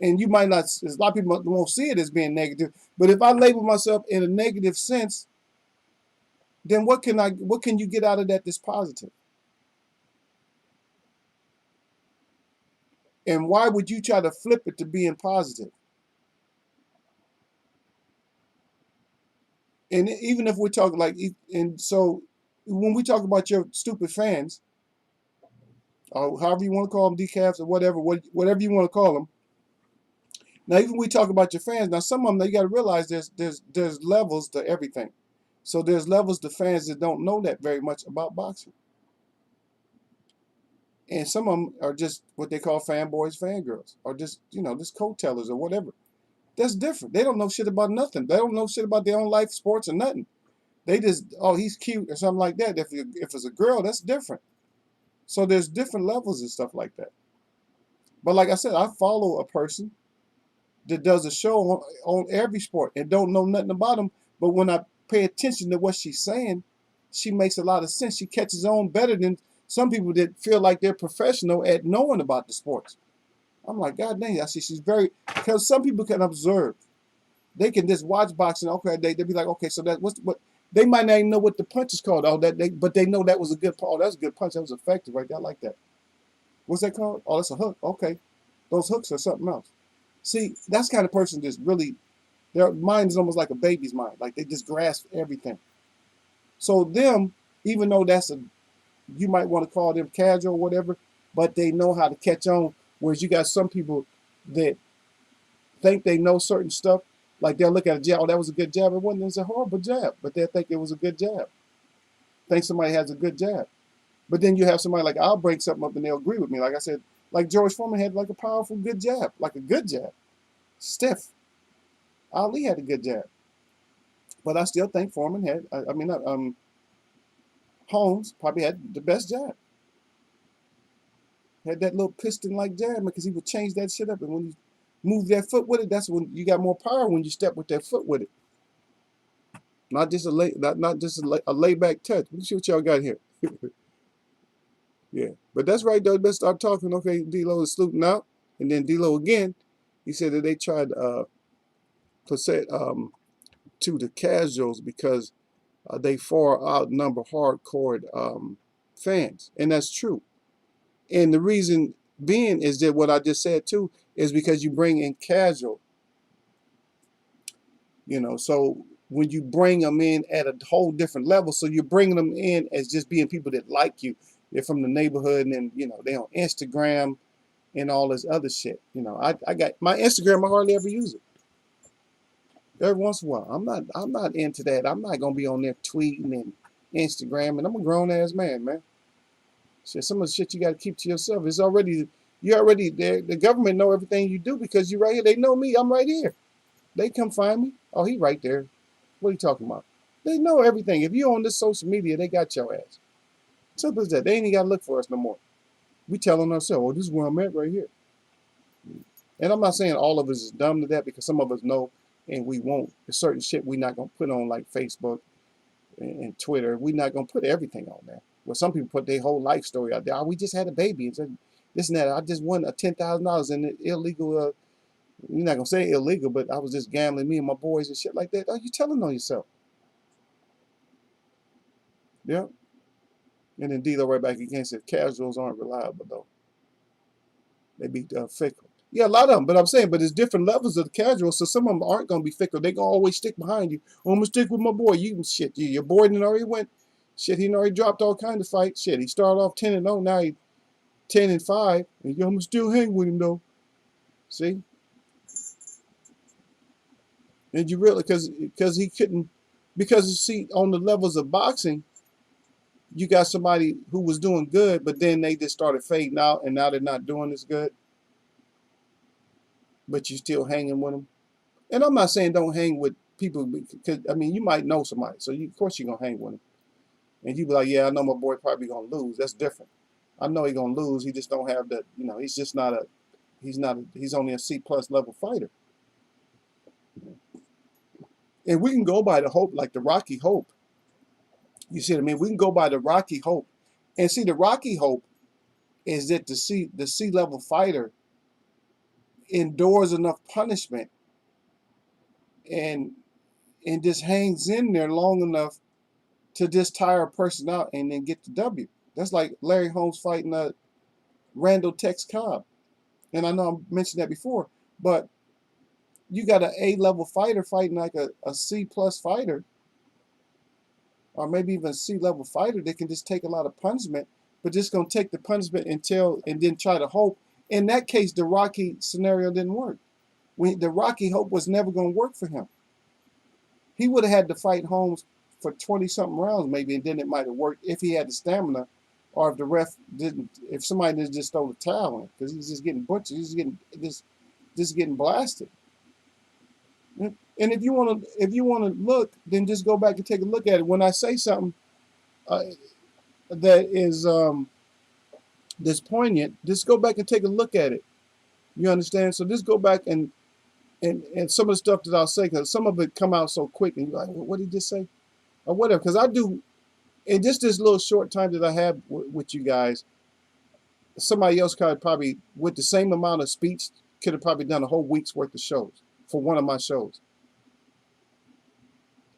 and you might not, a lot of people won't see it as being negative, but if I label myself in a negative sense, then what can you get out of that that's positive? And why would you try to flip it to being positive? And even if we're talking and so when we talk about your stupid fans, or however you want to call them, decafs or whatever you want to call them. Now, even we talk about your fans. Now, some of them, you got to realize there's levels to everything. So there's levels to fans that don't know that very much about boxing. And some of them are just what they call fanboys, fangirls, or just coat tellers or whatever. That's different. They don't know shit about nothing. They don't know shit about their own life, sports, or nothing. They just, oh, he's cute or something like that. If it's a girl, that's different. So there's different levels and stuff like that. But like I said, I follow a person that does a show on every sport and don't know nothing about them. But when I pay attention to what she's saying, she makes a lot of sense. She catches on better than some people that feel like they're professional at knowing about the sports. I'm like, God dang, I see she's because some people can observe. They can just watch boxing. Okay, they be like, okay, so that what's what they might not even know what the punch is called. Oh, but they know that was a good. Oh, that's a good punch. That was effective right there. I like that. What's that called? Oh, that's a hook. Okay, those hooks are something else. See, that's the kind of person just really their mind is almost like a baby's mind. Like they just grasp everything. So them, even though that's a you might want to call them casual or whatever, but they know how to catch on. Whereas you got some people that think they know certain stuff. Like they'll look at a jab, oh, that was a good jab. It wasn't, it was a horrible jab, but they'll think it was a good jab. Think somebody has a good jab. But then you have somebody like I'll break something up and they'll agree with me. Like I said, like George Foreman had like a powerful good jab, like a good jab. Stiff. Ali had a good jab. But I still think Foreman had, Holmes probably had the best jab. Had that little piston like jab because he would change that shit up. And when you move that foot with it, that's when you got more power when you step with that foot with it. Not just a layback touch. Let's see what y'all got here. Yeah, but that's right though. Let's start talking. Okay, D-Lo is saluting out, and then D-Lo again. He said that they tried to say to the casuals because they far outnumber hardcore fans, and that's true. And the reason being is that what I just said too is because you bring in casual, so when you bring them in at a whole different level, so you're bringing them in as just being people that like you. They're from the neighborhood, and then they on Instagram and all this other shit. I got my Instagram. I hardly ever use it. Every once in a while, I'm not into that. I'm not gonna be on there tweeting and Instagram, and I'm a grown ass man, man. Shit, some of the shit you got to keep to yourself. You're already there. The government know everything you do because you're right here. They know me. I'm right here. They come find me. Oh, he right there. What are you talking about? They know everything. If you're on this social media, they got your ass. Simple as that. They ain't even got to look for us no more. We telling ourselves, well, this is where I'm at right here. And I'm not saying all of us is dumb to that because some of us know and we won't. There's certain shit we not going to put on like Facebook and Twitter. We not going to put everything on there. Well, some people put their whole life story out there. Oh, we just had a baby. And this and that. I just won $10,000 in the illegal, you're not going to say illegal, but I was just gambling, me and my boys and shit like that. Oh, you telling on yourself. Yeah. And then D-Lo right back again said, casuals aren't reliable, though. They be fickle. Yeah, a lot of them. But I'm saying, but there's different levels of the casuals, so some of them aren't going to be fickle. They're going to always stick behind you. Oh, I'm going to stick with my boy. Your boy didn't already went. Shit, he already dropped all kind of fights. Shit, he started off 10-0, now he 10-5. And I'm going to still hang with him, though. See? And you really, because he couldn't, because see, on the levels of boxing, you got somebody who was doing good, but then they just started fading out, and now they're not doing as good. But you're still hanging with them. And I'm not saying don't hang with people because you might know somebody, so of course you're gonna hang with them, and you be like, yeah, I know my boy probably gonna lose. That's different. I know he's gonna lose. He just don't have that. He's just not a. He's not. He's only a C+ level fighter. And we can go by the hope, like the Rocky Hope. You see what I mean? We can go by the Rocky Hope, and see the Rocky Hope is that the C level fighter endures enough punishment and just hangs in there long enough to just tire a person out and then get the W. That's like Larry Holmes fighting Randall Tex Cobb. And I know I mentioned that before, but you got an A-level fighter fighting like a C+ fighter, or maybe even a C-level fighter that can just take a lot of punishment, but just going to take the punishment and then try to hope. In that case, the Rocky scenario didn't work. The Rocky Hope was never going to work for him. He would have had to fight Holmes for 20-something rounds maybe, and then it might have worked if he had the stamina, or if the ref didn't, if somebody didn't just throw the towel in, because he's just getting butchered, he's getting just getting blasted. And if you want to look, then just go back and take a look at it. When I say something that is that's poignant, just go back and take a look at it. You understand? So just go back and some of the stuff that I'll say, because some of it come out so quick, and you're like, what did he just say? Or whatever, because I do, in just this little short time that I have with you guys, somebody else could probably, with the same amount of speech, could have probably done a whole week's worth of shows for one of my shows.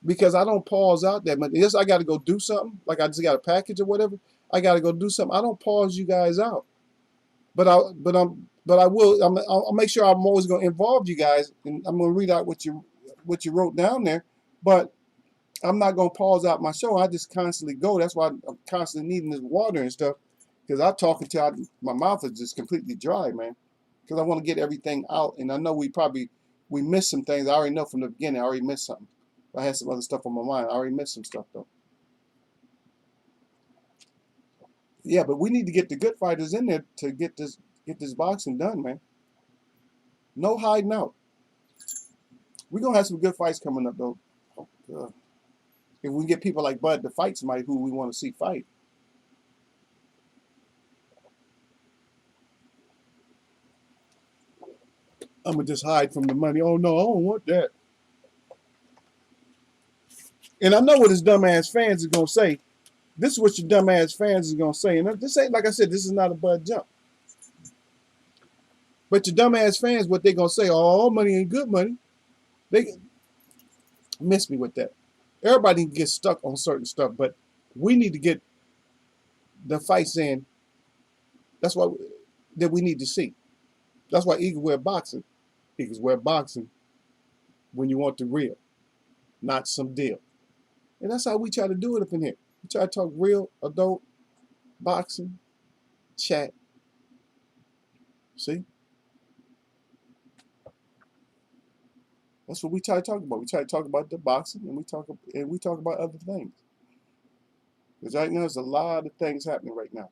because I don't pause out that much. Yes, I got to go do something. Like I just got a package or whatever. I got to go do something. I don't pause you guys out. But I will. I'll make sure I'm always going to involve you guys, and I'm going to read out what you wrote down there. But I'm not going to pause out my show. I just constantly go. That's why I'm constantly needing this water and stuff, because I talk until my mouth is just completely dry, man. Because I want to get everything out, and I know we missed some things. I already know from the beginning. I already missed something. I had some other stuff on my mind. I already missed some stuff though. Yeah, but we need to get the good fighters in there to get this boxing done, man. No hiding out. We're gonna have some good fights coming up though. Oh, God. If we get people like Bud to fight somebody who we want to see fight. I'm gonna just hide from the money. Oh no, I don't want that. And I know what his dumbass fans is gonna say. This is what your dumbass fans is gonna say. And this ain't, like I said, this is not a Bud jump. But your dumbass fans, what they gonna say? Oh, all money ain't good money. They miss me with that. Everybody can get stuck on certain stuff, but we need to get the fights in. That's why that we need to see. That's why Eagles wear boxing. Eagles wear boxing when you want the real, not some deal. And that's how we try to do it up in here. We try to talk real, adult, boxing, chat. See? That's what we try to talk about. We try to talk about the boxing, and we talk about other things. Because right now there's a lot of things happening right now.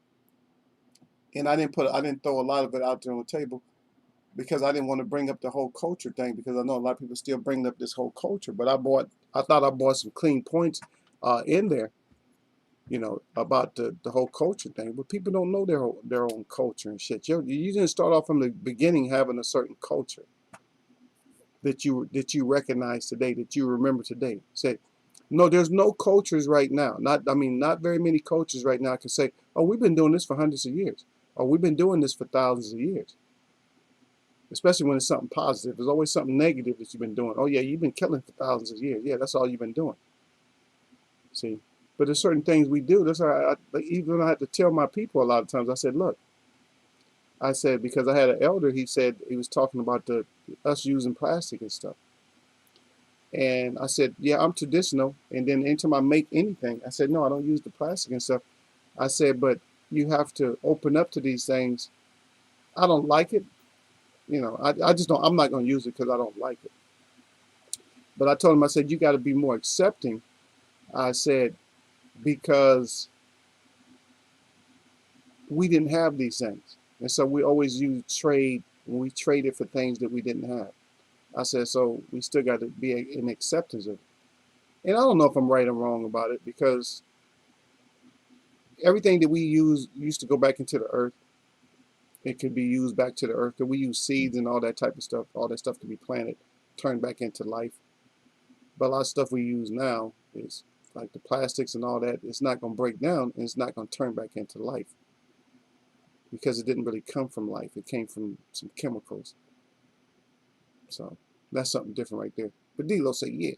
And I didn't throw a lot of it out there on the table because I didn't want to bring up the whole culture thing, because I know a lot of people still bring up this whole culture. But I thought I brought some clean points in there, about the whole culture thing. But people don't know their own culture and shit. You didn't start off from the beginning having a certain culture that you recognize today, that you remember today. Say, no, there's no cultures right now. Not very many cultures right now can say, oh, we've been doing this for hundreds of years, or we've been doing this for thousands of years. Especially when it's something positive. There's always something negative that you've been doing. Oh yeah, you've been killing for thousands of years. Yeah, that's all you've been doing. See, but there's certain things we do. That's why even I had to tell my people a lot of times. I said, look, because I had an elder. He said he was talking about us using plastic and stuff. And I said, yeah, I'm traditional. And then anytime I make anything, I said, no, I don't use the plastic and stuff. I said, but you have to open up to these things. I don't like it. I just don't. I'm not going to use it because I don't like it. But I told him, I said, you got to be more accepting. I said, because we didn't have these things. And so we always use trade, when we traded for things that we didn't have. I said, so we still got to be in acceptance of it. And I don't know if I'm right or wrong about it, because everything that we use used to go back into the earth. It could be used back to the earth. That we use seeds and all that type of stuff. All that stuff can be planted, turned back into life. But a lot of stuff we use now is like the plastics and all that. It's not going to break down, and it's not going to turn back into life, because it didn't really come from life. It came from some chemicals. So that's something different right there. But D-Lo said, yeah.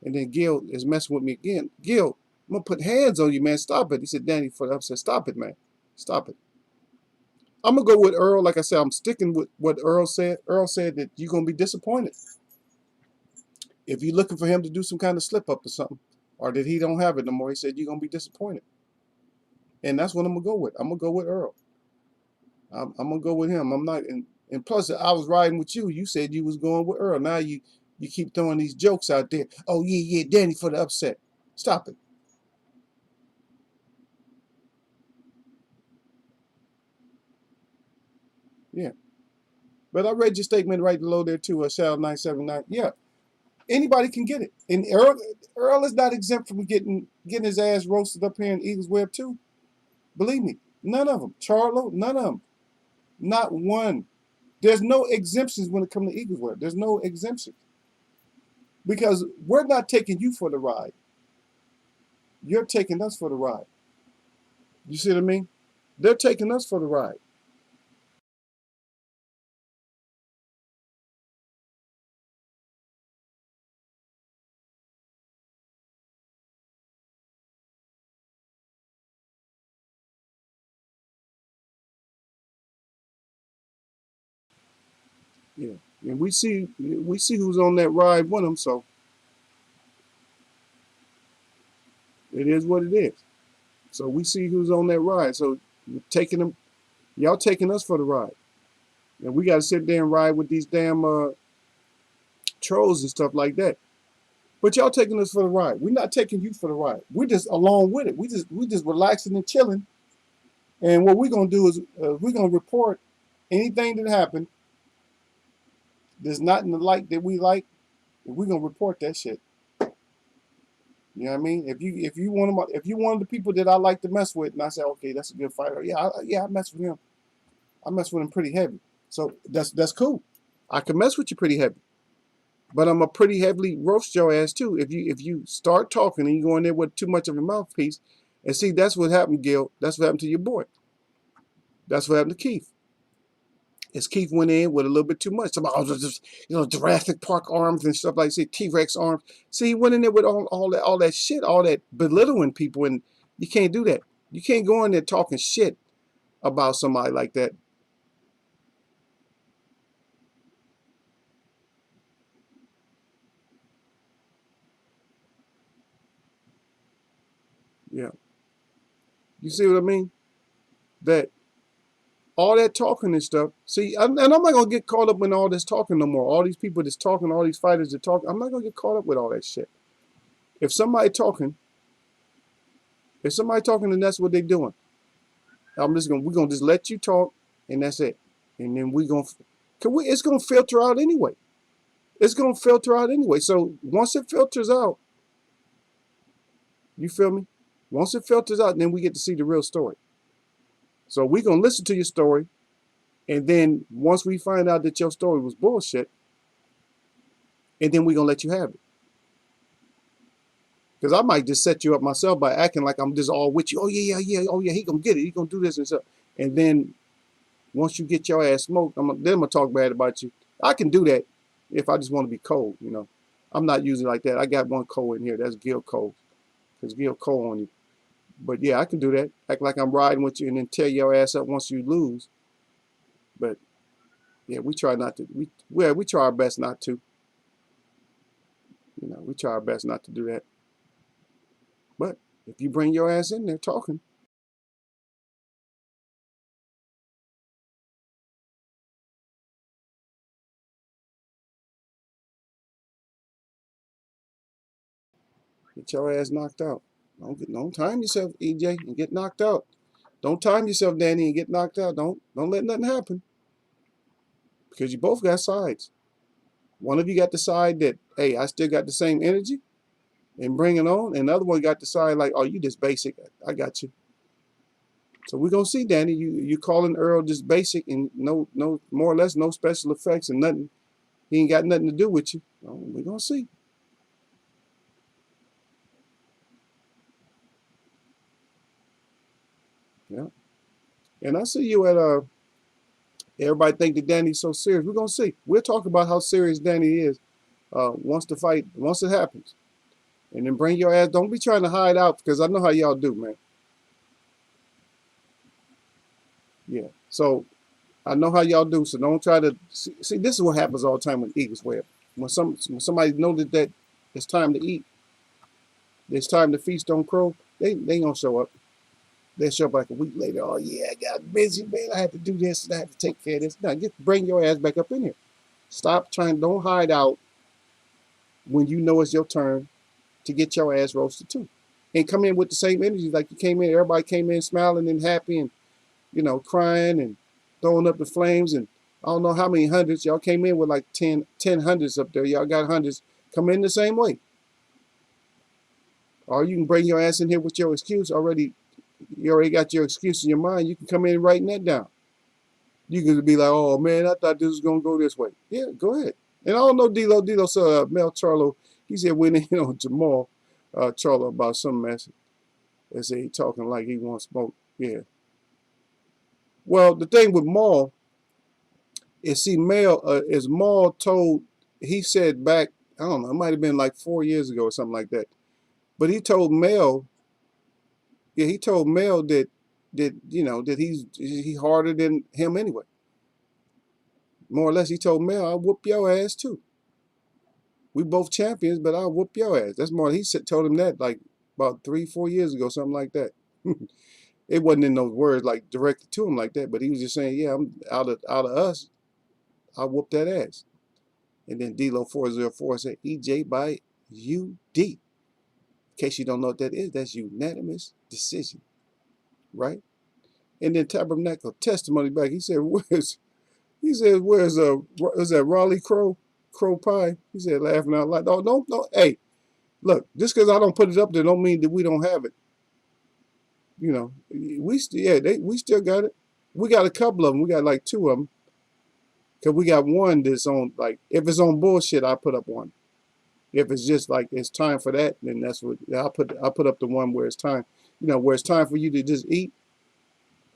And then Gil is messing with me again. Gil, I'm going to put hands on you, man. Stop it. He said, Danny, for the upset. Stop it, man. Stop it. I'm going to go with Earl. Like I said, I'm sticking with what Earl said. Earl said that you're going to be disappointed if you're looking for him to do some kind of slip up or something, or that he don't have it no more. He said you're going to be disappointed. And that's what I'm going to go with. I'm going to go with Earl. I'm going to go with him. I'm not. And plus, I was riding with you. You said you was going with Earl. Now you keep throwing these jokes out there. Oh, yeah, Danny for the upset. Stop it. Yeah. But I read your statement right below there too, Shell 979. Yeah, anybody can get it. And Earl is not exempt from getting his ass roasted up here in Eagles Web too. Believe me, none of them. Charlo, none of them. Not one. There's no exemptions when it comes to Eagles Web. There's no exemptions. Because we're not taking you for the ride. You're taking us for the ride. You see what I mean? They're taking us for the ride. Yeah, and we see who's on that ride with them. So it is what it is. So we see who's on that ride. So taking them, y'all taking us for the ride, and we got to sit there and ride with these damn trolls and stuff like that. But y'all taking us for the ride. We're not taking you for the ride. We're just along with it. We just relaxing and chilling. And what we're gonna do is we're gonna report anything that happened that's not in the light that we like. We're gonna report that shit. You know what I mean? If you one of the people that I like to mess with, and I say, okay, that's a good fighter. Yeah, I mess with him. I mess with him pretty heavy. So that's cool. I can mess with you pretty heavy. But I'm a pretty heavily roast your ass too. If you start talking and you go in there with too much of a mouthpiece, and see that's what happened, Gil. That's what happened to your boy. That's what happened to Keith. Is Keith went in with a little bit too much. Some just, Jurassic Park arms and stuff like that, T-Rex arms. See, he went in there with all that shit, all that belittling people, and you can't do that. You can't go in there talking shit about somebody like that. Yeah, you see what I mean? That all that talking and stuff. See, and I'm not gonna get caught up in all this talking no more. All these people that's talking, all these fighters that talk. I'm not gonna get caught up with all that shit. If somebody talking, if somebody talking, then that's what they're doing. We're gonna just let you talk, and that's it. And then it's gonna filter out anyway. It's gonna filter out anyway. So once it filters out, you feel me? Once it filters out, then we get to see the real story. So we're gonna listen to your story, and then once we find out that your story was bullshit, and then we're gonna let you have it. Because I might just set you up myself by acting like I'm just all with you. Oh yeah, yeah, yeah. Oh yeah, he gonna get it. He gonna do this and stuff. And then once you get your ass smoked, then I'm gonna talk bad about you. I can do that if I just want to be cold. I'm not usually like that. I got one cold in here. That's Gil Cole. Because Gil Cole on you. But yeah, I can do that. Act like I'm riding with you and then tear your ass up once you lose. But yeah, we try not to. We try our best not to. We try our best not to do that. But if you bring your ass in there talking, get your ass knocked out. Don't time yourself, EJ, and get knocked out. Don't time yourself, Danny, and get knocked out. Don't let nothing happen. Because you both got sides. One of you got the side that, hey, I still got the same energy and bring it on. And the other one got the side like, oh, you just basic. I got you. So we're gonna see, Danny. You calling Earl just basic and no more or less no special effects and nothing. He ain't got nothing to do with you. We're gonna see. Yeah. And I see you at everybody think that Danny's so serious. We're gonna see. We'll talk about how serious Danny is once it happens. And then bring your ass. Don't be trying to hide out because I know how y'all do, man. Yeah. So I know how y'all do. So don't try to see. This is what happens all the time with Eagles Web. When somebody knows that it's time to eat, it's time to feast on crow. They ain't gonna show up. They'll show up like a week later. Oh yeah, I got busy, man. I had to do this and I had to take care of this. No, just bring your ass back up in here. Stop trying. Don't hide out when you know it's your turn to get your ass roasted too. And come in with the same energy like you came in. Everybody came in smiling and happy and crying and throwing up the flames and I don't know how many hundreds. Y'all came in with like 10 hundreds up there. Y'all got hundreds. Come in the same way. Or you can bring your ass in here with your excuse already. You already got your excuse in your mind. You can come in and writing that down. You can be like, oh man, I thought this was gonna go this way. Yeah, go ahead. And I don't know Dilo Mel Charlo. He said when Jamal Charlo about some mess. They say he talking like he wants smoke. Yeah. Well, the thing with Maul is is Maul told, he said back, I don't know, it might have been like 4 years ago or something like that. But he told Mel, yeah, he told Mel that he harder than him anyway. More or less, he told Mel, I'll whoop your ass too. We both champions, but I'll whoop your ass. That's more. He told him that like about 3-4 years ago, something like that. It wasn't in those words like directed to him like that, but he was just saying, yeah, I'm out of us, I'll whoop that ass. And then D-Lo 404 said, EJ by UD. In case you don't know what that is, that's unanimous decision, right? And then Tabernacle testimony back. He said, where's is that Raleigh Crow Pie? He said, laughing out loud. No, no. Hey, look, just because I don't put it up there don't mean that we don't have it. You know, we still got it. We got a couple of them. We got like 2 of them. Cause we got one that's on, like, if it's on bullshit, I put up one. If it's just like it's time for that, then that's what I'll put up the one where it's time, where it's time for you to just eat.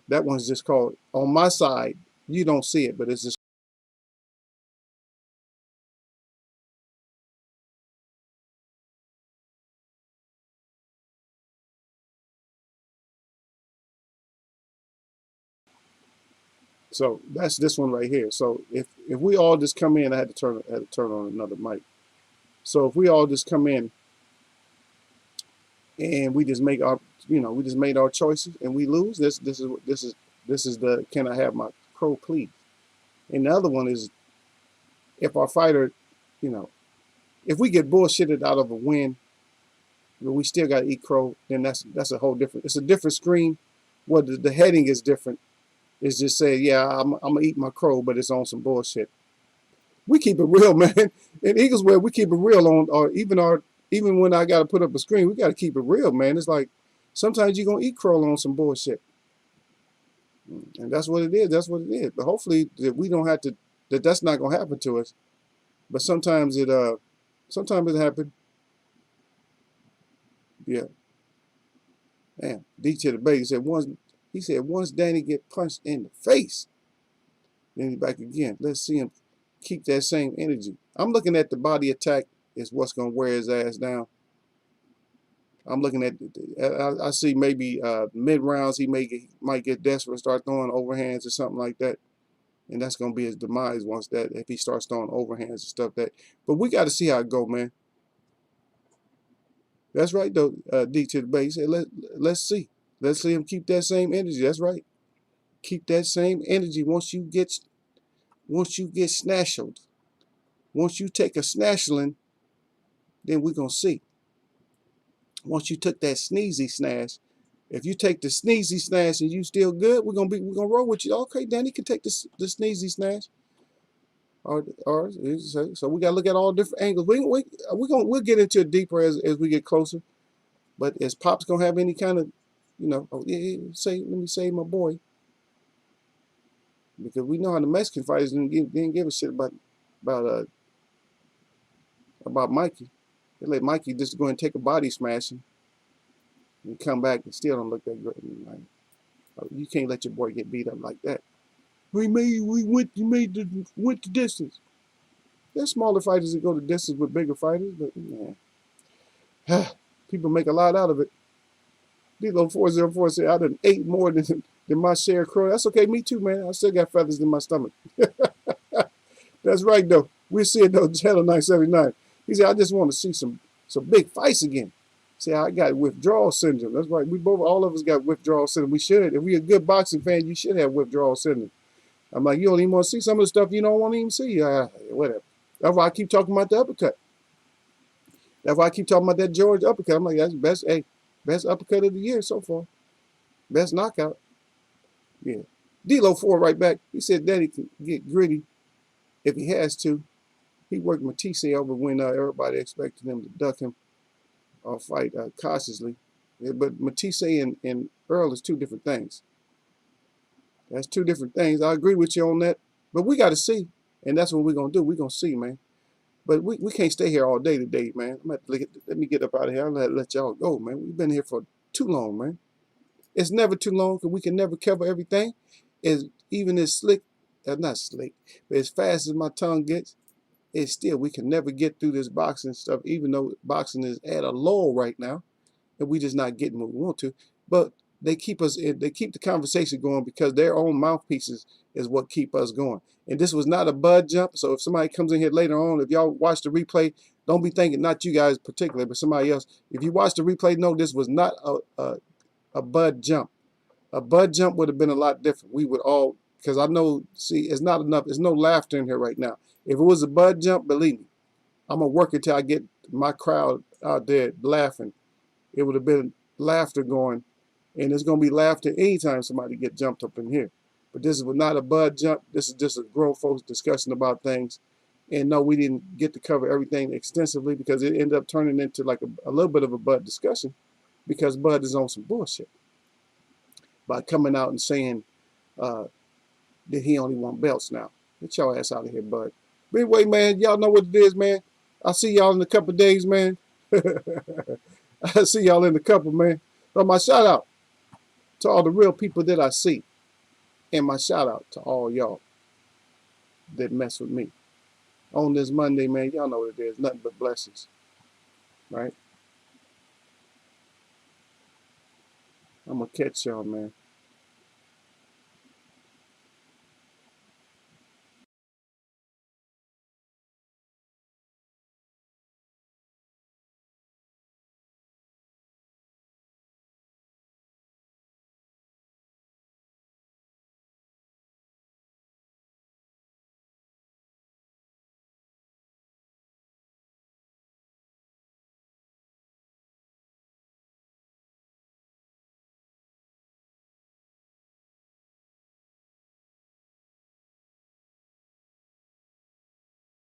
That one's just called on my side. You don't see it, but it's just. So that's this one right here. So if we all just come in, I had to turn on another mic. So if we all just come in and we just make our, we just made our choices and we lose, this is the can I have my crow please? And the other one is if our fighter, if we get bullshitted out of a win, but we still got to eat crow, then that's a whole different. It's a different screen. What the heading is different. It's just saying, yeah, I'm gonna eat my crow, but it's on some bullshit. We keep it real, man. In Eaglesware, we keep it real on, or even when I got to put up a screen, we got to keep it real, man. It's like sometimes you're gonna eat crow on some bullshit, and that's what it is. That's what it is. But hopefully that we don't have to. That's not gonna happen to us. But sometimes it happens. Yeah. Damn. D to the bay. He said once Danny get punched in the face, then he's back again. Let's see him keep that same energy. I'm looking at the body attack is what's gonna wear his ass down. I'm looking at. I see maybe mid rounds he might get desperate, start throwing overhands or something like that, and that's gonna be his demise once that if he starts throwing overhands and stuff that. But we got to see how it go, man. That's right though. D to the bay. He said let's see. Let's see him keep that same energy. That's right. Keep that same energy once you get snatched. Once you take a snatchling, then we're gonna see. Once you took that sneezy snatch, if you take the sneezy snatch and you still good, we're gonna roll with you. Okay, Danny can take the sneezy snatch. Or so we gotta look at all different angles. We'll get into it deeper as we get closer. But is Pop's gonna have any kind of, oh yeah, let me save my boy. Because we know how the Mexican fighters didn't give a shit about Mikey. They let Mikey just go and take a body smashing and come back and still don't look that great. Like, you can't let your boy get beat up like that. We went the distance. There's smaller fighters that go the distance with bigger fighters, but man, people make a lot out of it. D-Lo 404 said I done ate more than my share of crow. That's okay, me too, man. I still got feathers in my stomach. That's right though. We'll see it though, Channel 979. He said, I just want to see some big fights again. See, I got withdrawal syndrome. That's right. All of us got withdrawal syndrome. We should. If we're a good boxing fan, you should have withdrawal syndrome. I'm like, you don't even want to see some of the stuff you don't want to even see. Whatever. That's why I keep talking about the uppercut. That's why I keep talking about that George uppercut. I'm like, that's best uppercut of the year so far. Best knockout. Yeah. D-Lo 4 right back. He said Danny can get gritty if he has to. He worked Matisse over when everybody expected him to duck him or fight cautiously. Yeah, but Matisse and Earl is 2 different things. That's 2 different things. I agree with you on that. But we got to see. And that's what we're going to do. We're going to see, man. But we can't stay here all day today, man. Let me get up out of here. I'll let y'all go, man. We've been here for too long, man. It's never too long because we can never cover everything. Even as slick, not slick, but as fast as my tongue gets, it's still, we can never get through this boxing stuff, even though boxing is at a lull right now, and we just not getting what we want to. But they keep us, they keep the conversation going because their own mouthpieces is what keep us going. And this was not a bud jump. So if somebody comes in here later on, if y'all watch the replay, don't be thinking, not you guys particularly, but somebody else. If you watch the replay, no, this was not a bud jump. A bud jump would have been a lot different. We would all, because I know, see, it's not enough. There's no laughter in here right now. If it was a bud jump, believe me, I'm going to work until I get my crowd out there laughing. It would have been laughter going, and there's going to be laughter anytime somebody get jumped up in here. But this is not a bud jump. This is just a grown folks discussion about things. And no, we didn't get to cover everything extensively because it ended up turning into like a little bit of a Bud discussion because Bud is on some bullshit by coming out and saying that he only want belts now. Get your ass out of here, Bud. But anyway, man, y'all know what it is, man. I'll see y'all in a couple of days, man. I'll see y'all in a couple, man. So my shout out to all the real people that I see. And my shout out to all y'all that mess with me. On this Monday, man, y'all know what it is. Nothing but blessings. Right? I'm going to catch y'all, man.